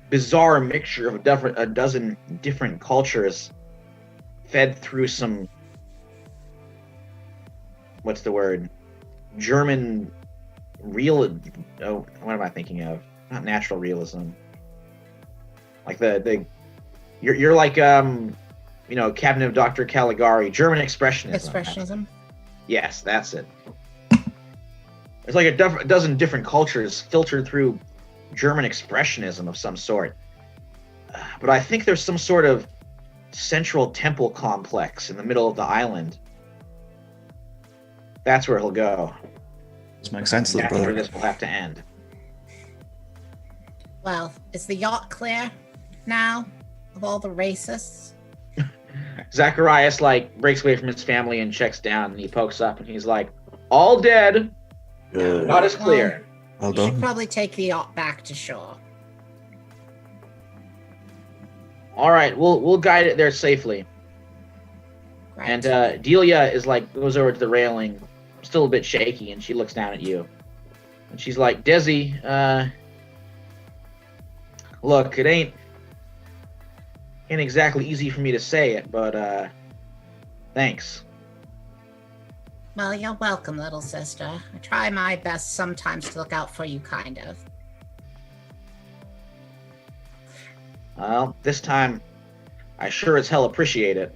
bizarre mixture of a dozen different cultures fed through some, what's the word? German what am I thinking of? Not natural realism. Like you're like Cabinet of Dr. Caligari, German Expressionism. Expressionism. Yes, that's it. There's like a dozen different cultures filtered through German Expressionism of some sort. But I think there's some sort of central temple complex in the middle of the island. That's where he'll go. This makes sense, little That's where brother. this will have to end. Well, is the yacht clear now of all the racists? Zacharias breaks away from his family and checks down, and he pokes up and he's like, all dead, Good. not as clear. Well We should done. probably take the yacht back to shore. All right, we'll guide it there safely. Right. And Delia is goes over to the railing, still a bit shaky, and she looks down at you. And she's like, Desi, look, it ain't exactly easy for me to say it, but thanks. Well, you're welcome, little sister. I try my best sometimes to look out for you, kind of. Well, this time, I sure as hell appreciate it.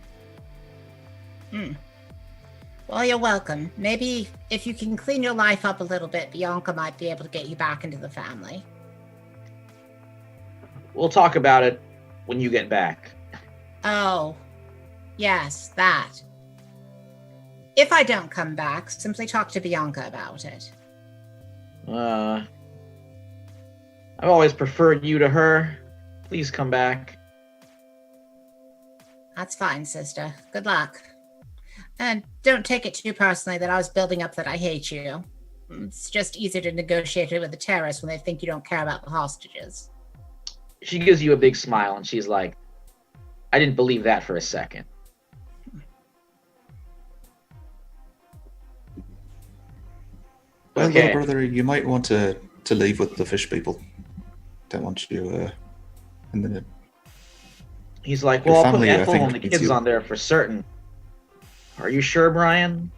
Well, you're welcome. Maybe if you can clean your life up a little bit, Bianca might be able to get you back into the family. We'll talk about it when you get back. Oh, yes, that. If I don't come back, simply talk to Bianca about it. I've always preferred you to her. Please come back. That's fine, sister. Good luck. And don't take it too personally that I was building up that I hate you. It's just easier to negotiate it with the terrorists when they think you don't care about the hostages. She gives you a big smile, and she's like, I didn't believe that for a second. Well, Okay. little brother, you might want to leave with the fish people. Don't want you in the. He's like, Your well, I'll put family, I Ethel think, and the needs kids you. on there for certain. Are you sure, Brian?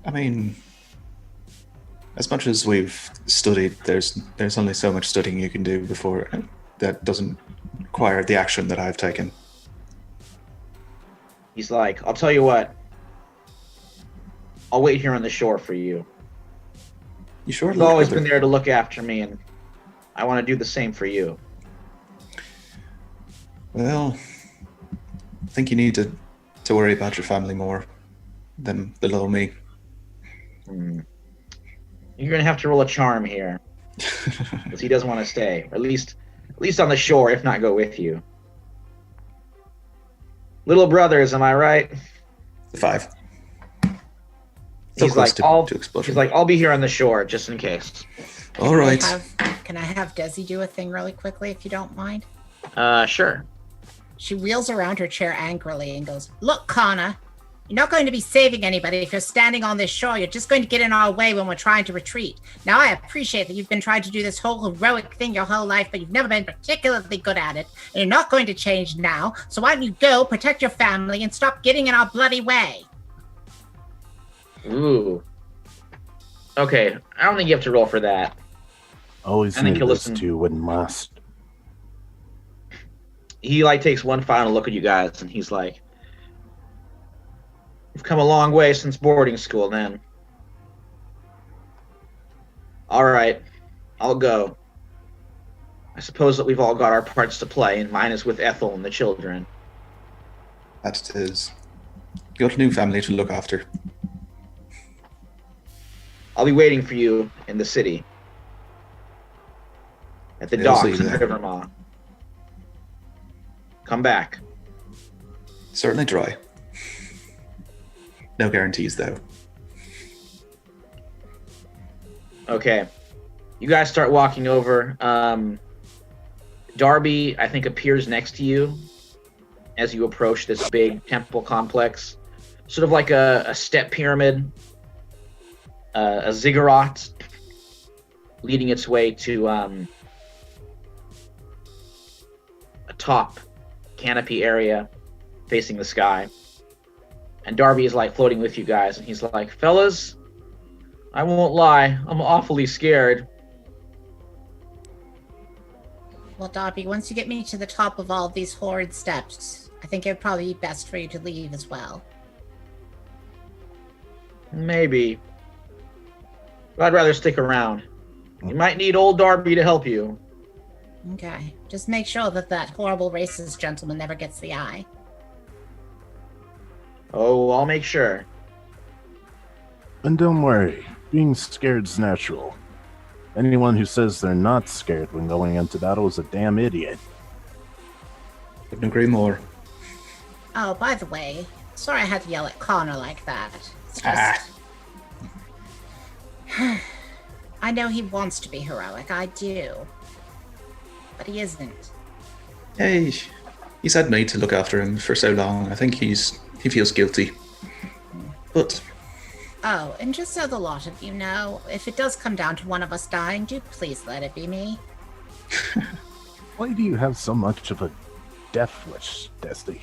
I mean, as much as we've studied, there's only so much studying you can do before that doesn't require the action that I've taken. He's like, I'll tell you what. I'll wait here on the shore for you. You sure? You've little always brother? been there to look after me, and I want to do the same for you. Well, I think you need to worry about your family more than below me. Hmm. You're gonna have to roll a charm here, because he doesn't want to stay, or at least on the shore, if not go with you. Little brothers, am I right? 5. So He's close like, to explosion. He's like, I'll be here on the shore just in case. All right. Can I have Desi do a thing really quickly, if you don't mind? Sure. She wheels around her chair angrily and goes, Look, Connor, you're not going to be saving anybody if you're standing on this shore. You're just going to get in our way when we're trying to retreat. Now, I appreciate that you've been trying to do this whole heroic thing your whole life, but you've never been particularly good at it, and you're not going to change now. So why don't you go, protect your family, and stop getting in our bloody way? Ooh. Okay, I don't think you have to roll for that. Always I think knew you'll this listen. too when must. He takes one final look at you guys, and he's like, "You've come a long way since boarding school, then. All right, I'll go. I suppose that we've all got our parts to play, and mine is with Ethel and the children. That it is. You got a new family to look after. I'll be waiting for you in the city. At the Yeah, I'll see docks you in there. Rivermont. Come back. Certainly try. No guarantees, though. Okay. You guys start walking over. Darby, I think, appears next to you as you approach this big temple complex. Sort of like a step pyramid, a ziggurat leading its way to a top canopy area facing the sky. And Darby is floating with you guys, and he's like, fellas, I won't lie, I'm awfully scared. Well, Darby, once you get me to the top of all of these horrid steps, I think it would probably be best for you to leave as well. Maybe. But I'd rather stick around. You might need old Darby to help you. Okay. Just make sure that that horrible racist gentleman never gets the eye. Oh, I'll make sure. And don't worry, being scared's natural. Anyone who says they're not scared when going into battle is a damn idiot. Couldn't agree more. Oh, by the way, sorry I had to yell at Connor like that. It's Ah. just... I know he wants to be heroic, I do. But he isn't. Hey, he's had me to look after him for so long. I think he feels guilty. But Oh, and just so the lot of you know, if it does come down to one of us dying, do please let it be me. Why do you have so much of a death wish, Dusty?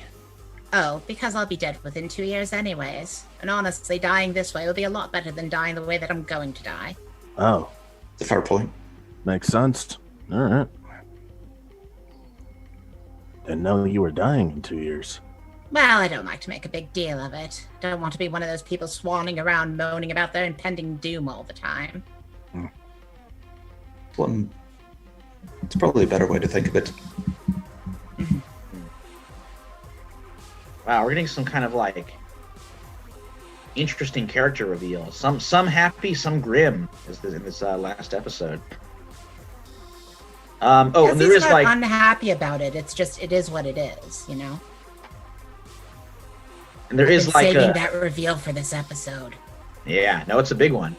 Oh, because I'll be dead within 2 years anyways. And honestly, dying this way will be a lot better than dying the way that I'm going to die. Oh, it's a fair point. makes sense. Alright. Didn't know you were dying in 2 years. Well, I don't like to make a big deal of it. Don't want to be one of those people swanning around moaning about their impending doom all the time. It's probably a better way to think of it. Wow, we're getting some kind of like interesting character reveal. Some happy, some grim in this last episode. And there He's is not like unhappy about it. It's just it is what it is, you know. and there Been is like saving a that reveal for this episode. yeah, no, it's a big one.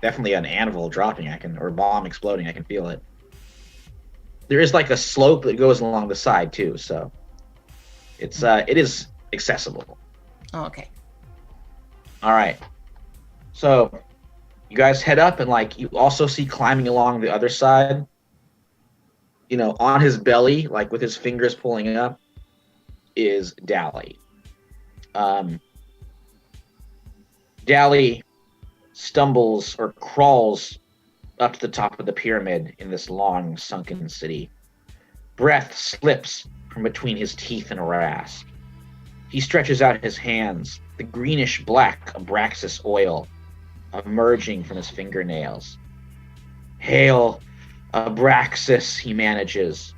Definitely an anvil dropping. Or a bomb exploding. I can feel it. There is like a slope that goes along the side too, so it is accessible. Oh, okay. All right. So you guys head up, and like you also see climbing along the other side, you know, on his belly, like with his fingers pulling up, is Dally. Dally stumbles or crawls up to the top of the pyramid in this long sunken city. Breath slips from between his teeth in a rasp. He stretches out his hands, the greenish black Abraxas oil emerging from his fingernails. Hail, Abraxas, he manages.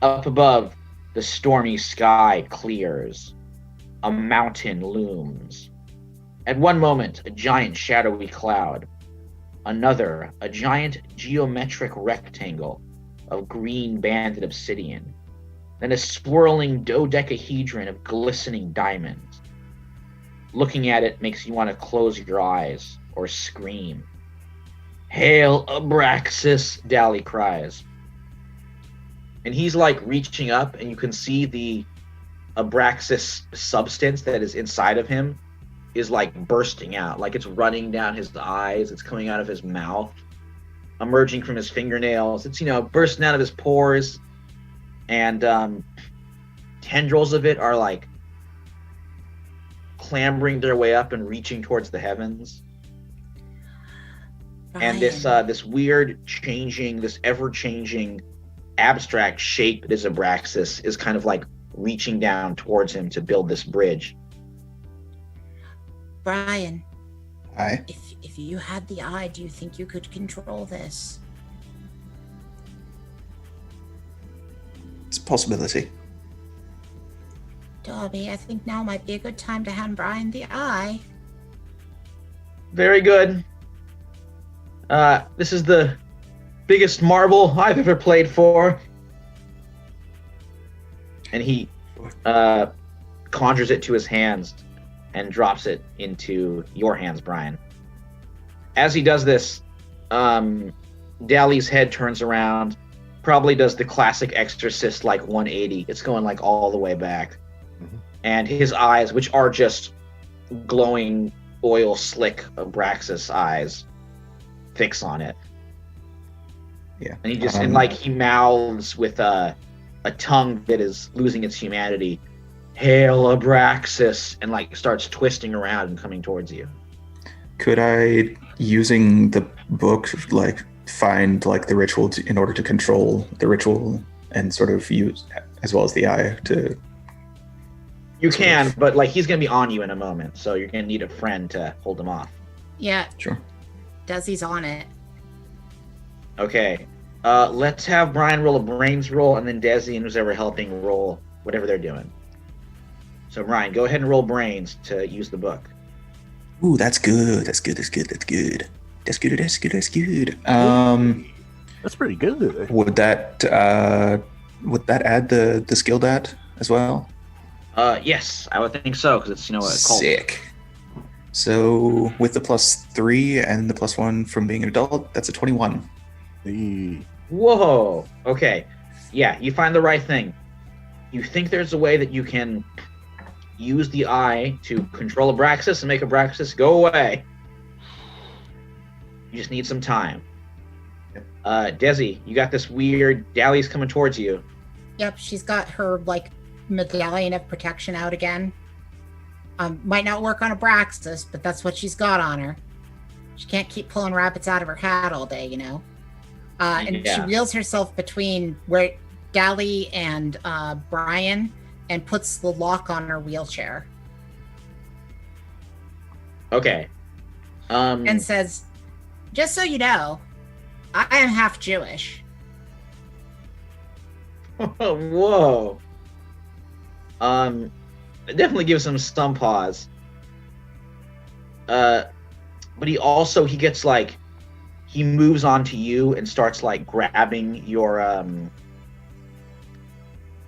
Up above, the stormy sky clears. A mountain looms. At one moment, a giant shadowy cloud. Another, a giant geometric rectangle of green banded obsidian. Then a swirling dodecahedron of glistening diamonds. Looking at it makes you want to close your eyes or scream. Hail, Abraxas, Dally cries. And he's like reaching up, and you can see the Abraxas substance that is inside of him is like bursting out, like it's running down his eyes, it's coming out of his mouth, emerging from his fingernails. It's, you know, bursting out of his pores, and tendrils of it are like clambering their way up and reaching towards the heavens. And this weird changing, this ever-changing abstract shape that is Abraxas is kind of like reaching down towards him to build this bridge. Brian, Aye. if you had the eye, do you think you could control this? It's a possibility. Darby, I think now might be a good time to hand Brian the eye. Very good. This is the biggest marble I've ever played for. And he conjures it to his hands and drops it into your hands, Brian. As he does this, Dally's head turns around, probably does the classic Exorcist like 180. It's going like all the way back. Mm-hmm. And his eyes, which are just glowing oil slick Abraxas eyes, fix on it. Yeah. And he just and like he mouths with a tongue that is losing its humanity. Hail, Abraxas, and like starts twisting around and coming towards you. Could I, using the book, like find like the ritual in order to control the ritual and sort of use, as well as the eye, to. You can, but like he's gonna be on you in a moment, so you're gonna need a friend to hold him off. Yeah, Sure. Desi's on it. Okay. Let's have Brian roll a brains roll, and then Desi and who's ever helping roll whatever they're doing. So Brian, go ahead and roll brains to use the book. Ooh, that's good. That's good. That's good. That's good. That's good. That's good. That's good. That's pretty good. Would that add the skill dat as well? Yes, I would think so, because it's a cult. Sick. So with the +3 and the +1 from being an adult, that's a 21. Whoa. Okay. Yeah, you find the right thing. You think there's a way that you can use the eye to control Abraxas and make Abraxas go away. You just need some time. Desi, you got this weird Dali's coming towards you. Yep, she's got her like medallion of protection out again. Might not work on Abraxas, but that's what she's got on her. She can't keep pulling rabbits out of her hat all day, you know. And she wheels herself between where Dali and Brian and puts the lock on her wheelchair. Okay. And says, just so you know, I am half Jewish. Whoa. It definitely gives him some pause. But he gets like, he moves on to you and starts like grabbing your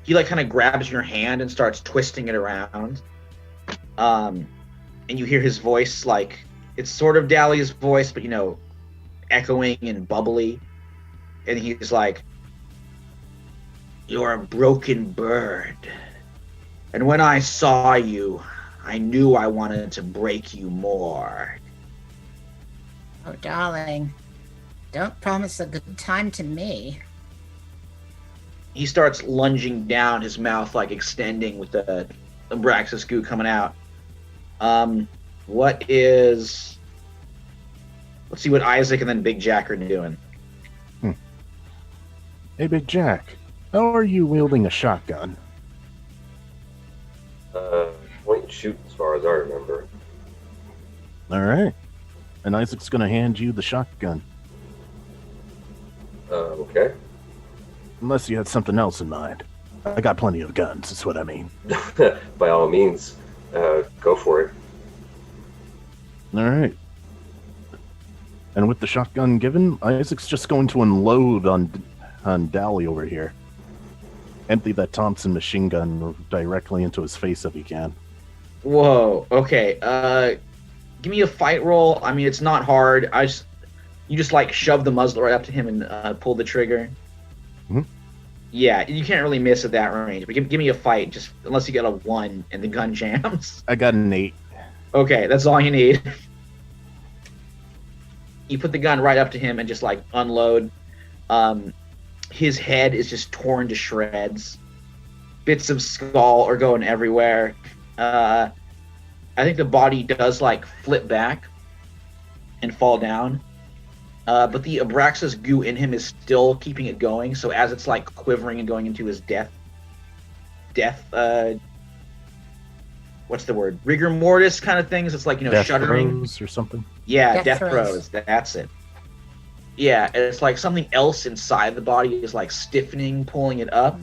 he like kind of grabs your hand and starts twisting it around. And you hear his voice, like it's sort of Dali's voice, but echoing and bubbly. And he's like, "You're a broken bird. And when I saw you, I knew I wanted to break you more." Oh, darling, don't promise a good time to me. He starts lunging down, his mouth like extending with the Abraxas goo coming out. Let's see what Isaac and then Big Jack are doing. Hey, Big Jack, how are you wielding a shotgun? Point and shoot as far as I remember. All right. And Isaac's going to hand you the shotgun. Okay. Unless you had something else in mind. I got plenty of guns, is what I mean. By all means, go for it. All right. And with the shotgun given, Isaac's just going to unload on Dali over here. Empty that Thompson machine gun directly into his face if he can. Whoa. Okay. Give me a fight roll. I mean, it's not hard. You just like shove the muzzle right up to him and pull the trigger. Mm-hmm. Yeah, you can't really miss at that range. But give me a fight, just unless you get a 1 and the gun jams. I got an 8. Okay, that's all you need. You put the gun right up to him and just like unload. His head is just torn to shreds. Bits of skull are going everywhere. I think the body does like flip back and fall down. But the Abraxas goo in him is still keeping it going. So as it's like quivering and going into his death, what's the word? Rigor mortis kind of things. It's like, Death shuddering. throes or something. Yeah, Death death throes. That's it. Yeah, and it's like something else inside the body is like stiffening, pulling it up.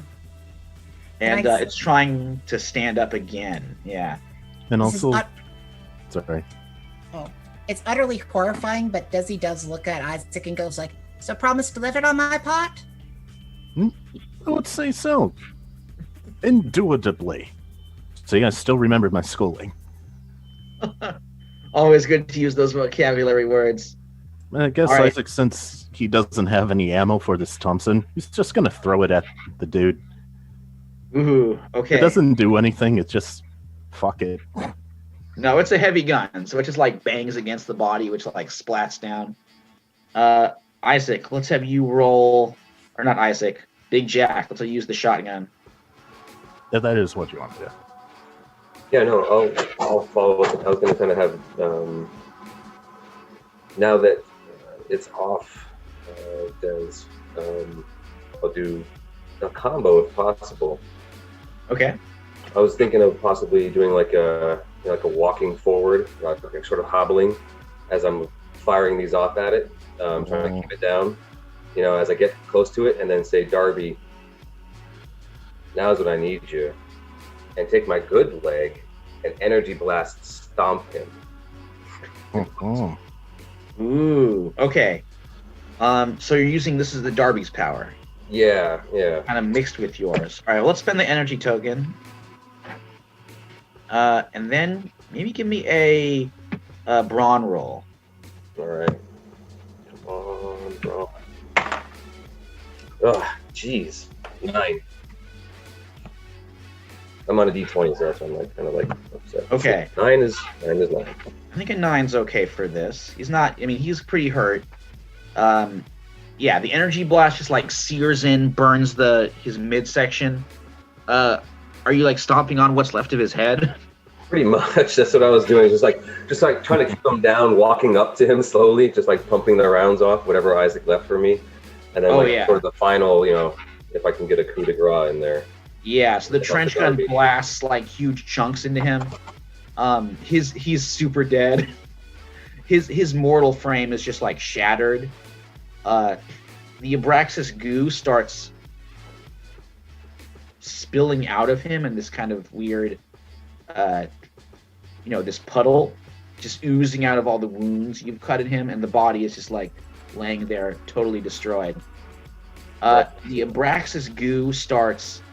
And Nice. it's trying to stand up again. Yeah. And This is also, ut- sorry. It's utterly horrifying, but Desi does look at Isaac and goes like, "So promise to live it on my pot?" I would say so. Indubitably. See, I still remember my schooling. Always good to use those vocabulary words. I guess All right. Isaac, since he doesn't have any ammo for this Thompson, he's just going to throw it at the dude. Ooh, okay. It doesn't do anything. It's just, fuck it. No, it's a heavy gun, so it just like bangs against the body, which like splats down. Isaac, let's have you roll, or not Isaac, Big Jack. Let's use the shotgun. Yeah, that is what you want to do. Yeah, no, I'll follow up. I was going to kind of have, now that it's off Dens. I'll do a combo if possible. Okay. I was thinking of possibly doing like a walking forward, like sort of hobbling as I'm firing these off at it, trying to keep it down, as I get close to it, and then say, Darby, now's when I need you, and take my good leg and energy blast stomp him. Ooh. Okay. So you're using this as the Darby's power, Yeah. kind of mixed with yours. All right. Well, let's spend the energy token. And then maybe give me a brawn roll. All right. Come on, bro. Oh, jeez. 9. I'm on a D20, so that's why I'm kind of upset. Okay. 9 is 9. I think a 9's okay for this. He's not. I mean, he's pretty hurt. Yeah, the energy blast just sears in, burns his midsection. Are you stomping on what's left of his head? Pretty much. That's what I was doing. Just trying to keep him down, walking up to him slowly, just pumping the rounds off, whatever Isaac left for me. And then sort of the final, if I can get a coup de grace in there. Yeah, so the trench gun blasts huge chunks into him. He's super dead. His mortal frame is just shattered. The Abraxas goo starts spilling out of him in this kind of weird this puddle just oozing out of all the wounds you've cut at him, and the body is just laying there totally destroyed. The Abraxas goo starts,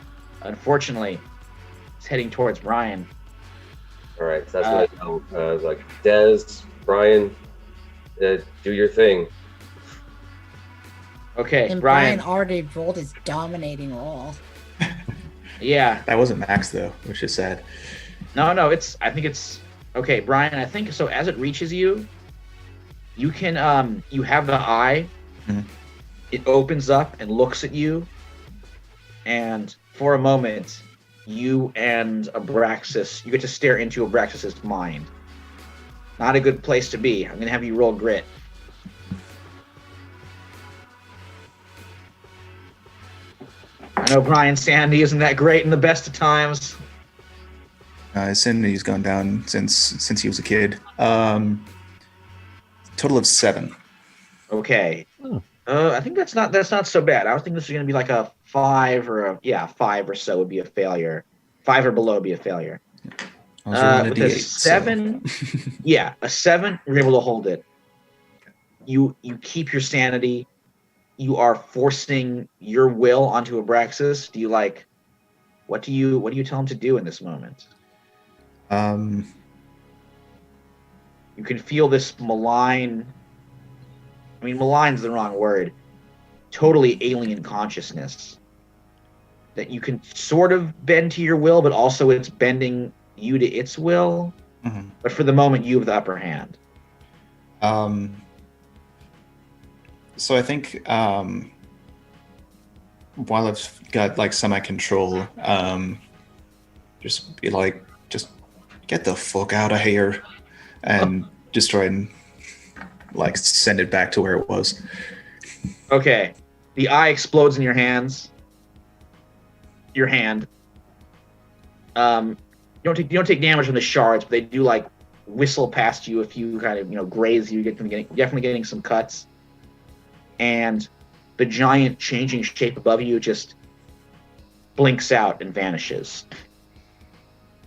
unfortunately, it's heading towards Brian. All right, so that's what I know. I was Dez, Brian, do your thing. Okay, And Brian. Brian already rolled his dominating roll. Yeah. That wasn't max though, which is sad. No, I think it's okay, Brian. I think so. As it reaches you, you can you have the eye. Mhm. It opens up and looks at you, and for a moment, you and Abraxas, you get to stare into Abraxas's mind. Not a good place to be. I'm gonna have you roll grit. I know Brian Sandy isn't that great in the best of times. His sanity's gone down since he was a kid. Total of 7. Okay. I think that's not so bad. I was thinking this was gonna be a 5 or 5 or so would be a failure. 5 or below would be a failure. I was With a 7, yeah, a 7, you're able to hold it. You keep your sanity. You are forcing your will onto Abraxas. Do you what do you tell him to do in this moment? So. You can feel this malign. I mean, malign's the wrong word. Totally alien consciousness that you can sort of bend to your will, but also it's bending you to its will. Mhm. But for the moment, you have the upper hand. So I think while I've got semi-control, just be just get the fuck out of here, and just try and send it back to where it was. Okay, the eye explodes in your hands. Your hand. You don't take damage from the shards, but they do whistle past you. A few kind of graze you. Definitely getting some cuts. And the giant changing shape above you just blinks out and vanishes.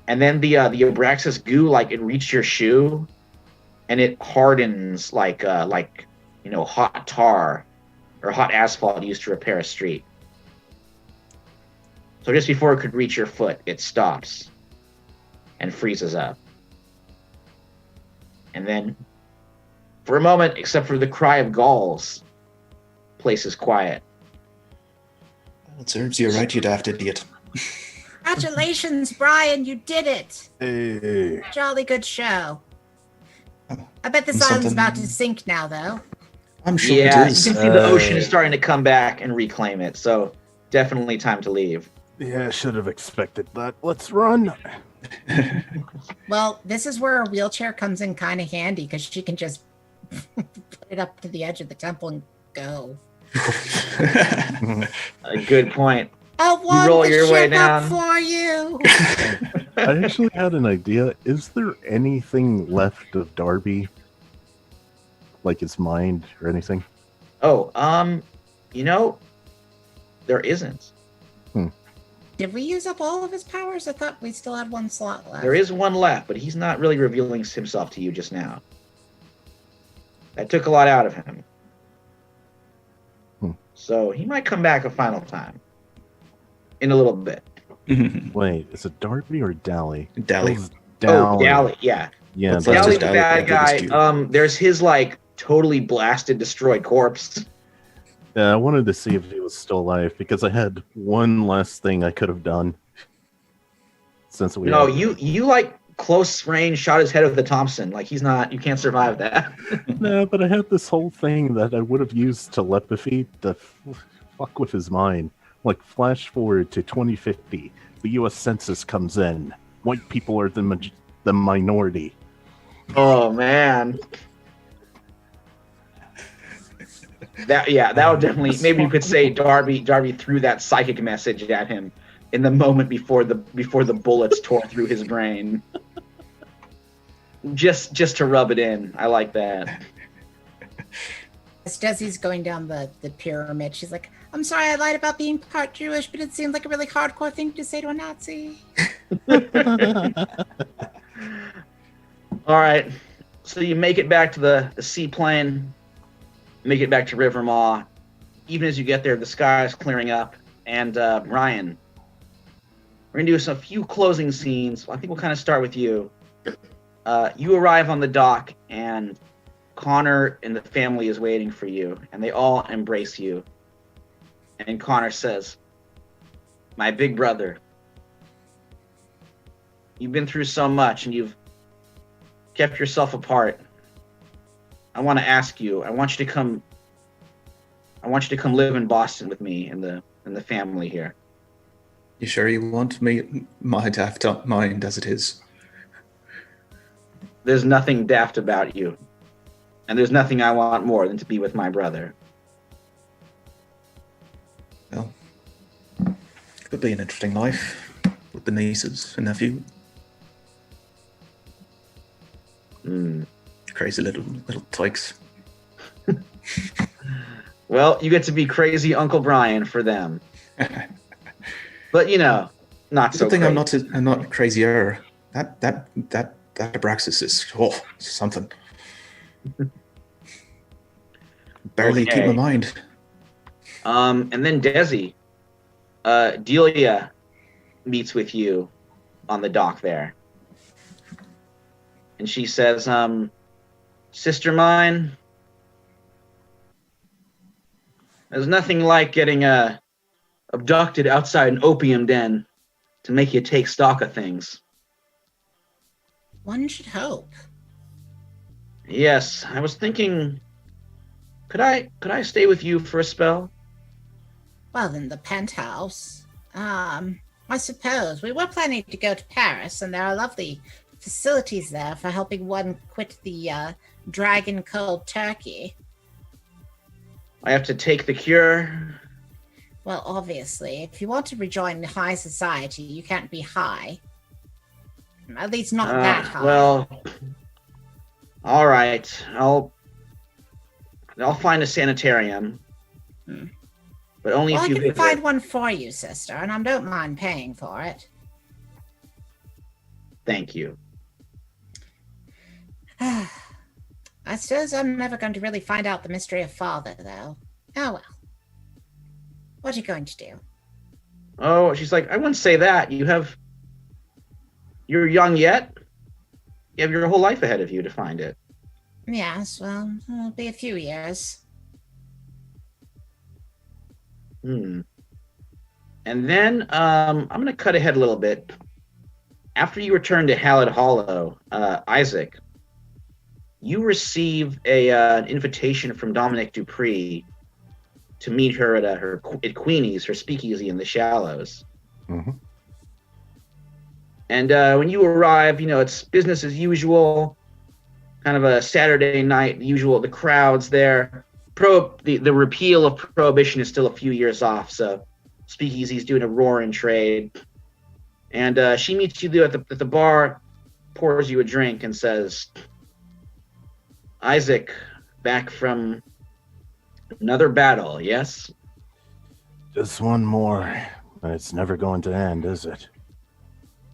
And then the Abraxas goo it reached your shoe, and it hardens like hot tar or hot asphalt used to repair a street. So just before it could reach your foot, it stops and freezes up. And then, for a moment, except for the cry of gulls, place is quiet. It serves you right, you daft idiot. Congratulations, Brian, you did it. Hey. Jolly good show. I bet the And island's something- about to sink now, though. I'm sure Yeah, it you is. can see the ocean is starting to come back and reclaim it. So definitely time to leave. Yeah, I should have expected that. Let's run. Well, this is where a wheelchair comes in kind of handy because she can just put it up to the edge of the temple and go. A good point. I want roll the your way ship up down. for you. I actually had an idea. Is there anything left of Darby? Like his mind or anything? Oh, there isn't. Did we use up all of his powers? I thought we still had one slot left. There is one left, but he's not really revealing himself to you just now. That took a lot out of him. So he might come back a final time. In a little bit. Wait, is it Darby or Dally? Dally. Oh, Oh, Dally, yeah. Yeah, What's Dally. left Dally's is the Dally, bad I guy. think it's you. There's his, totally blasted, destroyed corpse. Yeah, I wanted to see if he was still alive because I had one last thing I could have done. Since we No, had- you close range shot his head with the Thompson. He's not, you can't survive that. No, but I had this whole thing that I would have used telepathy to fuck with his mind. Like, flash forward to 2050, the U.S. Census comes in. White people are the minority. Oh, man. That would definitely, maybe you could say Darby threw that psychic message at him in the moment before the bullets tore through his brain. Just to rub it in. I like that. As Desi's going down the pyramid, she's like, I'm sorry I lied about being part Jewish, but it seemed like a really hardcore thing to say to a Nazi. All right. So you make it back to the seaplane, make it back to River Maw. Even as you get there, the sky is clearing up. And Ryan, we're going to do a few closing scenes. I think we'll kind of start with you. You arrive on the dock, and Connor and the family is waiting for you, and they all embrace you. And Connor says, my big brother, you've been through so much, and you've kept yourself apart. I want to ask you, I want you to come live in Boston with me and the family here. You sure you want me, my daft mind as it is? There's nothing daft about you. And there's nothing I want more than to be with my brother. Well, it would be an interesting life with the nieces and nephew. Crazy little tykes. Well, you get to be crazy Uncle Brian for them. But not so Good thing crazy. I'm not crazier. That Abraxas is something. Barely keep my Okay. mind. And then Desi, Delia meets with you on the dock there. And she says, sister mine, there's nothing like getting abducted outside an opium den to make you take stock of things. One should hope. Yes, I was thinking, could I stay with you for a spell? Well, in the penthouse. I suppose. We were planning to go to Paris, and there are lovely facilities there for helping one quit the dragon cold turkey. I have to take the cure. Well, obviously, if you want to rejoin high society, you can't be high. At least not that high. Well, all right. I'll find a sanitarium. But only well, I if you can visit. find one for you, sister, and I don't mind paying for it. Thank you. I suppose I'm never going to really find out the mystery of father, though. Oh well. What are you going to do? Oh, she's like, I wouldn't say that. You're young yet. You have your whole life ahead of you to find it. Yes, well, it'll be a few years. And then I'm going to cut ahead a little bit. After you return to Hallett Hollow, Isaac, you receive an invitation from Dominic Dupree to meet her at Queenie's, her speakeasy in the Shallows. Mm-hmm. And when you arrive, it's business as usual, kind of a Saturday night, the crowds there, the repeal of prohibition is still a few years off, so Speakeasy's doing a roaring trade. And she meets you at the bar, pours you a drink, and says, "Isaac, back from another battle, yes?" Just one more, and it's never going to end, is it?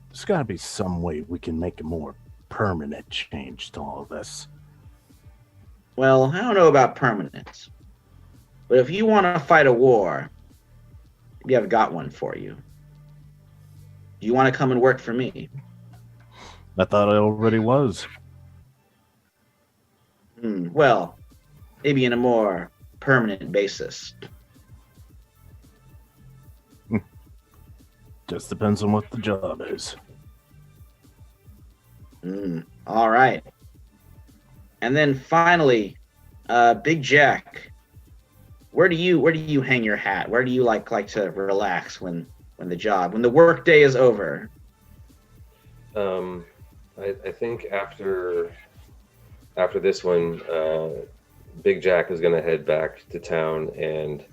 There's got to be some way we can make a more permanent change to all this. Well, I don't know about permanent, but if you want to fight a war, maybe I've got one for you. Do you want to come and work for me? I thought I already was. Well, maybe in a more permanent basis. Just depends on what the job is. All right. And then finally, Big Jack, where do you hang your hat? Where do you like to relax when the work day is over? I think after this one, Big Jack is going to head back to town and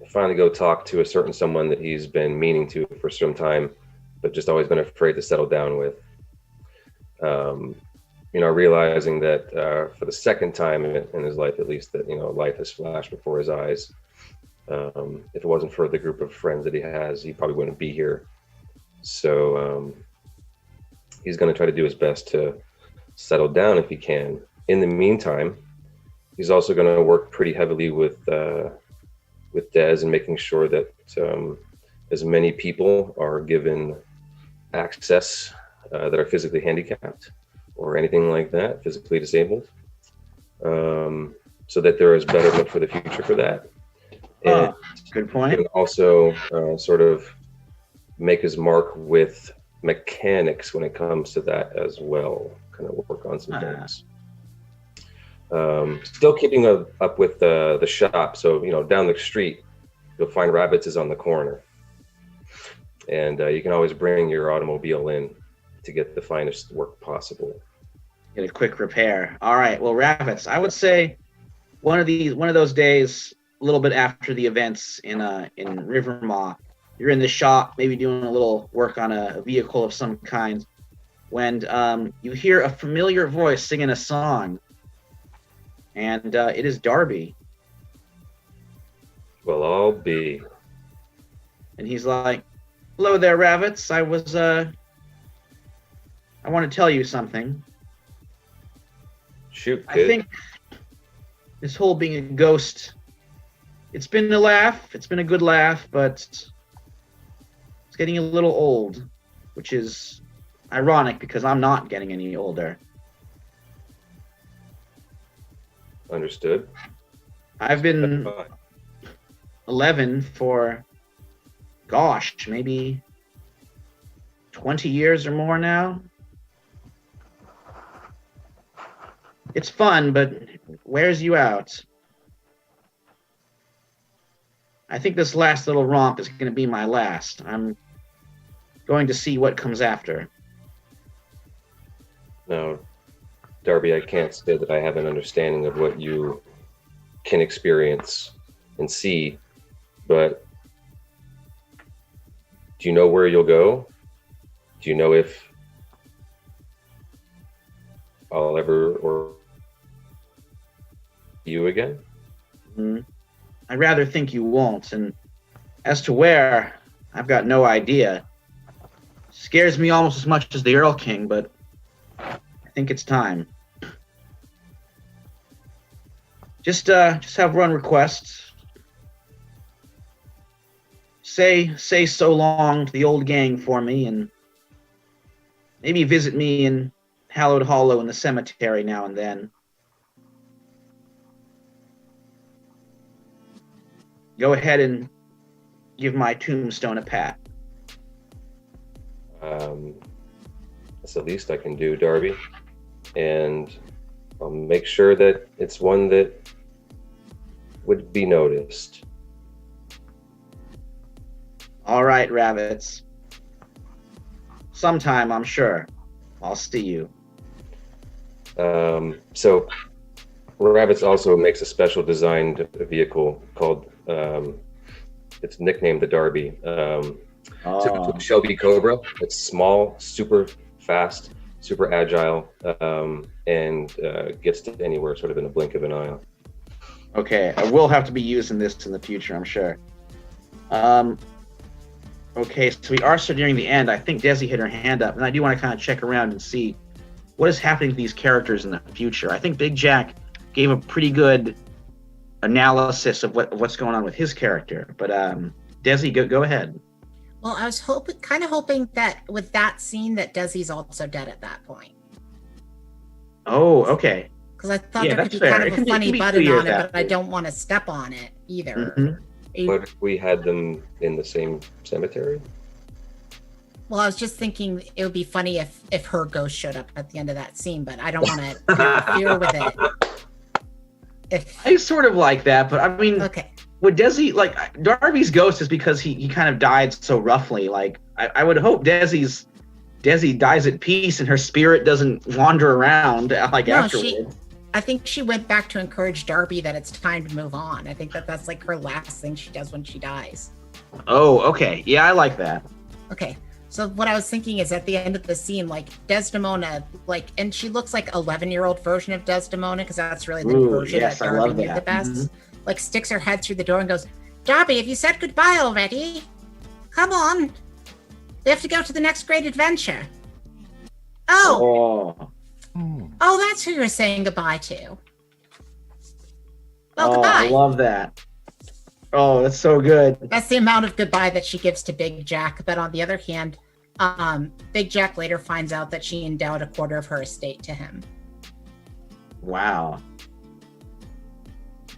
finally go talk to a certain someone that he's been meaning to for some time, but just always been afraid to settle down with. Realizing that for the second time in his life, at least, that life has flashed before his eyes. If it wasn't for the group of friends that he has, he probably wouldn't be here. So he's going to try to do his best to settle down if he can. In the meantime, he's also going to work pretty heavily with Des and making sure that as many people are given access that are physically handicapped or anything like that, physically disabled, so that there is betterment for the future for that. And good point. he can also sort of make his mark with mechanics when it comes to that as well, kind of work on some things. Still keeping up with the shop. So, down the street, you'll find Rabbits is on the corner. And you can always bring your automobile in to get the finest work possible. Get a quick repair. All right. Well, Rabbits, I would say one of those days, a little bit after the events in Rivermaw, you're in the shop, maybe doing a little work on a vehicle of some kind, when you hear a familiar voice singing a song. And it is Darby. Well, I'll be. And he's like, "Hello there, Rabbits. I want to tell you something. Shoot, kid. I think this whole being a ghost, it's been a laugh. It's been a good laugh, but it's getting a little old, which is ironic because I'm not getting any older. Understood. I've been 11 for, gosh, maybe 20 years or more now. It's fun, but it wears you out. I think this last little romp is going to be my last. I'm going to see what comes after." Now, Darby, I can't say that I have an understanding of what you can experience and see, but do you know where you'll go? Do you know if I'll ever or you again? I'd rather think you won't, and as to where, I've got no idea. Scares me almost as much as the Earl King, but I think it's time. Just have one request. Say so long to the old gang for me, and maybe visit me in Hallowed Hollow in the cemetery now and then. Go ahead and give my tombstone a pat. That's the least I can do, Darby. And I'll make sure that it's one that would be noticed. All right, Rabbits. Sometime, I'm sure, I'll see you. So Rabbits also makes a special designed vehicle called, it's nicknamed the Darby. Similar to Oh, the Shelby Cobra. It's small, super fast, super agile, and gets to anywhere sort of in a blink of an eye. okay. I will have to be using this in the future, I'm sure. Okay, so we are still nearing the end. I think Desi hit her hand up, and I do want to kind of check around and see what is happening to these characters in the future. I think Big Jack gave a pretty good analysis of what's going on with his character, but Desi, go ahead. Well, I was kind of hoping that with that scene that Desi's also dead at that point. Oh, okay. Because I thought Yeah, there could that's be fair. kind It of can a be- funny it can be button clear on it, that but I way. don't want to step on it either. Mhm. What if we had them in the same cemetery? Well, I was just thinking it would be funny if her ghost showed up at the end of that scene, but I don't want to interfere with it. I sort of like that, but I mean, Okay. would Desi, like, Darby's ghost is because he kind of died so roughly. Like, I would hope Desi dies at peace and her spirit doesn't wander around like No, afterwards. I think she went back to encourage Darby that it's time to move on. I think that's like her last thing she does when she dies. Oh, okay. Yeah, I like that. Okay. So what I was thinking is at the end of the scene, like Desdemona, like, and she looks like 11-year-old version of Desdemona because that's really the Ooh, version yes, that I Darby love knew that. the best. Mhm. Like sticks her head through the door and goes, "Darby, have you said goodbye already? Come on, we have to go to the next great adventure." Oh, Oh, oh, that's who you're saying goodbye to. Well, oh, goodbye. I love that. Oh, that's so good. That's the amount of goodbye that she gives to Big Jack. But on the other hand, Big Jack later finds out that she endowed a quarter of her estate to him, Wow.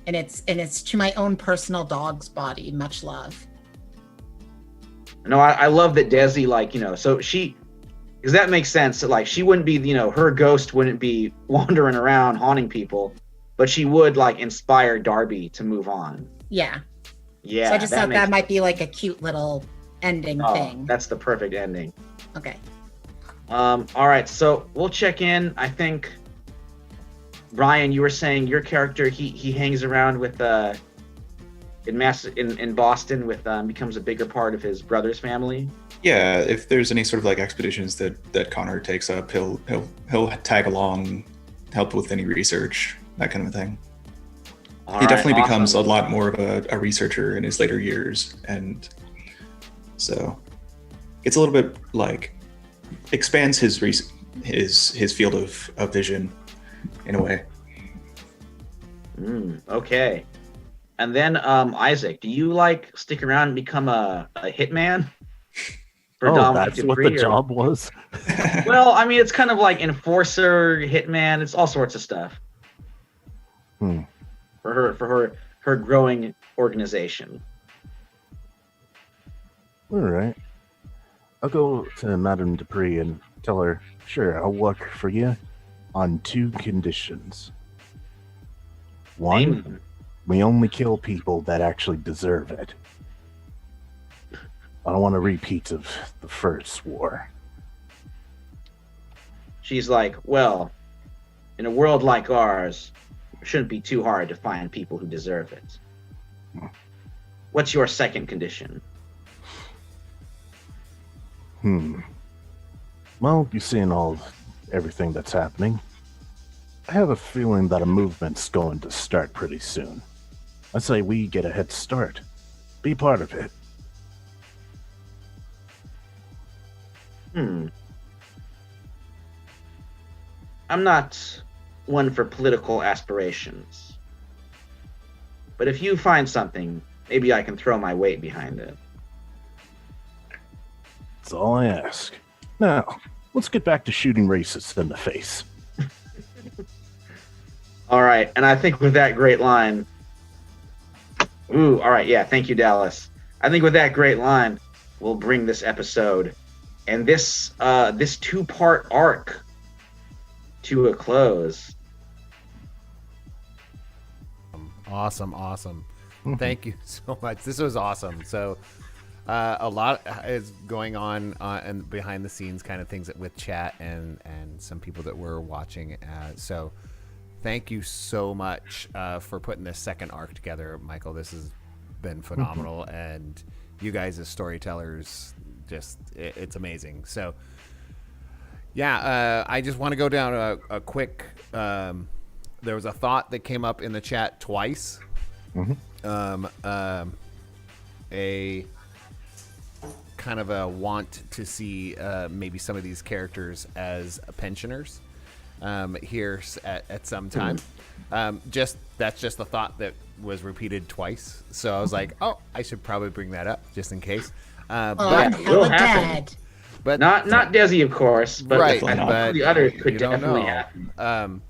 and it's to my own personal dog's body. Much love. No, I love that Desi, like, so because that makes sense. That, like, she wouldn't be, her ghost wouldn't be wandering around haunting people, but she would, like, inspire Darby to move on. Yeah. Yeah. So I just thought makes that might be like a cute little ending Oh, thing. that's the perfect ending. Okay. All right, so we'll check in. I think, Brian, you were saying your character he hangs around with in Boston with becomes a bigger part of his brother's family. Yeah, if there's any sort of like expeditions that Connor takes up, he'll tag along, help with any research, that kind of thing. All He right, definitely becomes a awesome. lot more of a researcher in his later years, and so it's a little bit like expands his field of vision in a way. Okay. And then Isaac, do you like stick around and become a hitman? For Oh, Dominic that's what the Dupree, or- job was. Well, I mean, it's kind of like enforcer, hitman. It's all sorts of stuff for her growing organization. All right. I'll go to Madame Dupree and tell her, sure, I'll work for you on 2 conditions. One, Name them. we only kill people that actually deserve it. I don't want a repeat of the first war. She's like, well, in a world like ours, it shouldn't be too hard to find people who deserve it. What's your second condition? Well, you're seeing everything that's happening. I have a feeling that a movement's going to start pretty soon. I say we get a head start. Be part of it. I'm not one for political aspirations. But if you find something, maybe I can throw my weight behind it. That's all I ask. Now, let's get back to shooting racists in the face. All right, and I think with that great line, all right, yeah, thank you, Dallas. I think with that great line, we'll bring this episode and this 2-part arc to a close. Awesome. Thank you so much. This was awesome. So a lot is going on and behind the scenes kind of things with chat and some people that were watching. So thank you so much for putting this second arc together, Michael. This has been phenomenal, and you guys as storytellers, just it's amazing. So, yeah, I just want to go down a quick. There was a thought that came up in the chat twice. A kind of a want to see maybe some of these characters as pensioners here at some time. That's just a thought that was repeated twice. So I was like, oh, I should probably bring that up just in case. I'm But hella dead. Not Desi, of course, but Right, but the others could you don't definitely know. happen.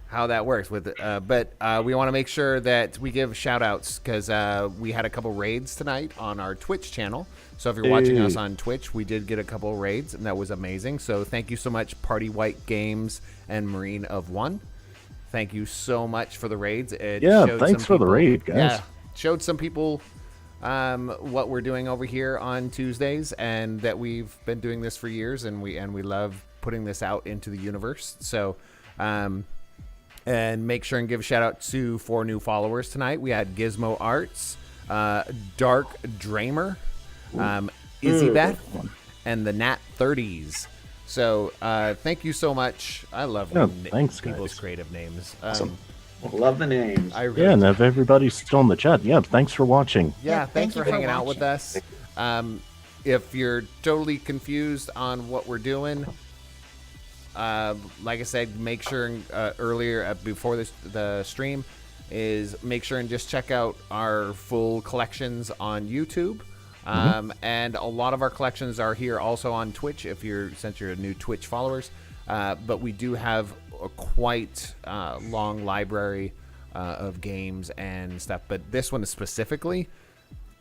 How that works with it. But we want to make sure that we give shout outs because we had a couple raids tonight on our Twitch channel. So if you're watching us on Twitch, we did get a couple raids, and that was amazing. So thank you so much, Party White Games and Marine of One. Thank you so much for the raids. It showed thanks some for the people- raid, guys. Yeah, showed some people what we're doing over here on Tuesdays, and that we've been doing this for years, and we love putting this out into the universe. So, and make sure and give a shout out to 4 new followers tonight. We had Gizmo Arts, Dark Dramer, Izzy Beth, and the Nat 30s. So thank you so much. I love thanks, people's guys. creative names. Awesome. Love the names. I really Yeah, and if everybody's still in the chat, thanks for watching. Yeah, Yeah, thanks thank you for for hanging out with watching. us. If you're totally confused on what we're doing, like I said, make sure earlier before the stream is make sure and just check out our full collections on YouTube. And a lot of our collections are here also on Twitch since you're new Twitch followers. But we do have a quite long library of games and stuff. But this one specifically,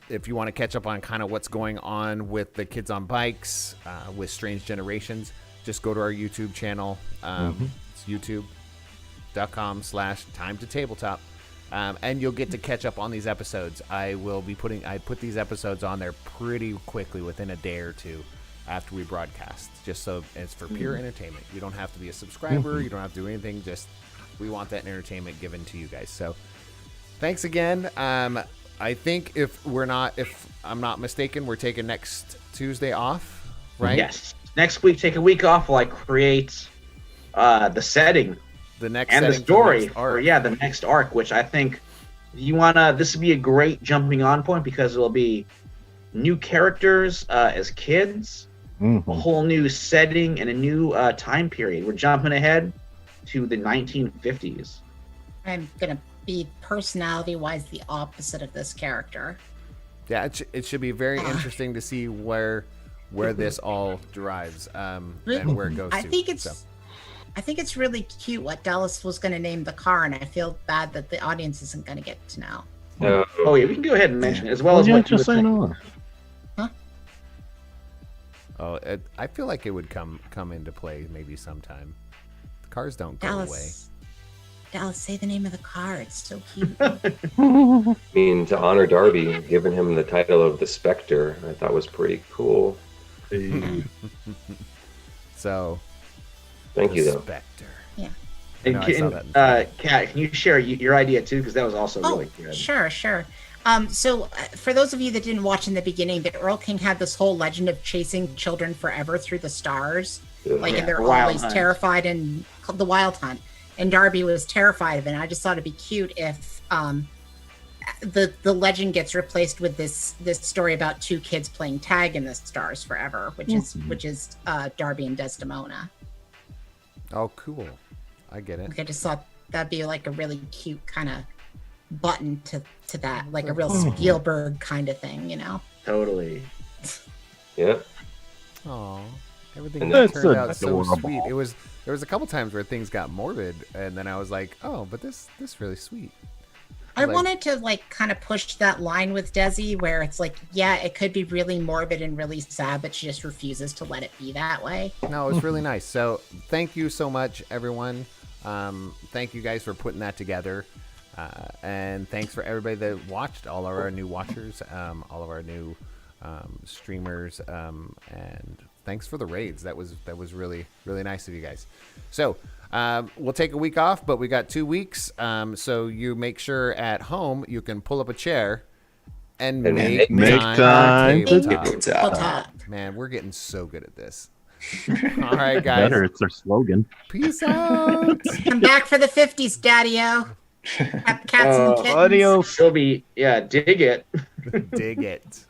if you want to catch up on kind of what's going on with the Kids on Bikes, with Strange Generations, just go to our YouTube channel. It's youtube.com/time to tabletop. And you'll get to catch up on these episodes. I put these episodes on there pretty quickly within a day or two after we broadcast, just so it's for pure entertainment. You don't have to be a subscriber. You don't have to do anything. Just we want that entertainment given to you guys. So thanks again. I think if I'm not mistaken, we're taking next Tuesday off, right? Yes. Next week, take a week off while I create the setting The next and the setting for story next for arc. the next arc, which I think this would be a great jumping on point because it'll be new characters as kids, a whole new setting, and a new time period. We're jumping ahead to the 1950s. I'm gonna be personality-wise the opposite of this character. Yeah, it should be very interesting to see where this all derives and where it goes I to. think it's So. I think it's really cute what Dallas was going to name the car, and I feel bad that the audience isn't going to get to know. Oh yeah, we can go ahead and mention it as well as yeah, what you just were say saying. no. Oh, I feel like it would come into play maybe sometime. The cars don't go away. Dallas, say the name of the car. It's so cute. I mean, to honor Darby, giving him the title of the Spectre, I thought was pretty cool. So, Thank the you, though. Spectre. Yeah. And I know, I saw that in Kat, can you share your idea too? Because that was also Oh, really good. sure. So for those of you that didn't watch in the beginning, the Earl King had this whole legend of chasing children forever through the stars. Like, and they're the Wild always Hunt. terrified, and called the Wild Hunt. And Darby was terrified of it. And I just thought it'd be cute if the legend gets replaced with this story about 2 kids playing tag in the stars forever, which is Darby and Desdemona. Oh, cool. I get it. Like, I just thought that'd be like a really cute kind of button to that, like a real Spielberg kind of thing, you know? Totally. Yeah. Oh, everything And turned that's out so adorable. sweet. There was a couple times where things got morbid, and then I was like, oh, but this really sweet. I Like- wanted to like kind of push that line with Desi where it's like, yeah, it could be really morbid and really sad, but she just refuses to let it be that way. No, it was really nice. So thank you so much, everyone. Thank you guys for putting that together. And thanks for everybody that watched, all of our new watchers, all of our new streamers, and thanks for the raids. That was really, really nice of you guys. So We'll take a week off, but we got 2 weeks. So you make sure at home you can pull up a chair and make time to to tabletop. Man, we're getting so good at this. All right, guys. Better, it's our slogan. Peace out. Come back for the 50s, Daddy-O. Cats and kittens. Adios. She'll be, dig it. Dig it.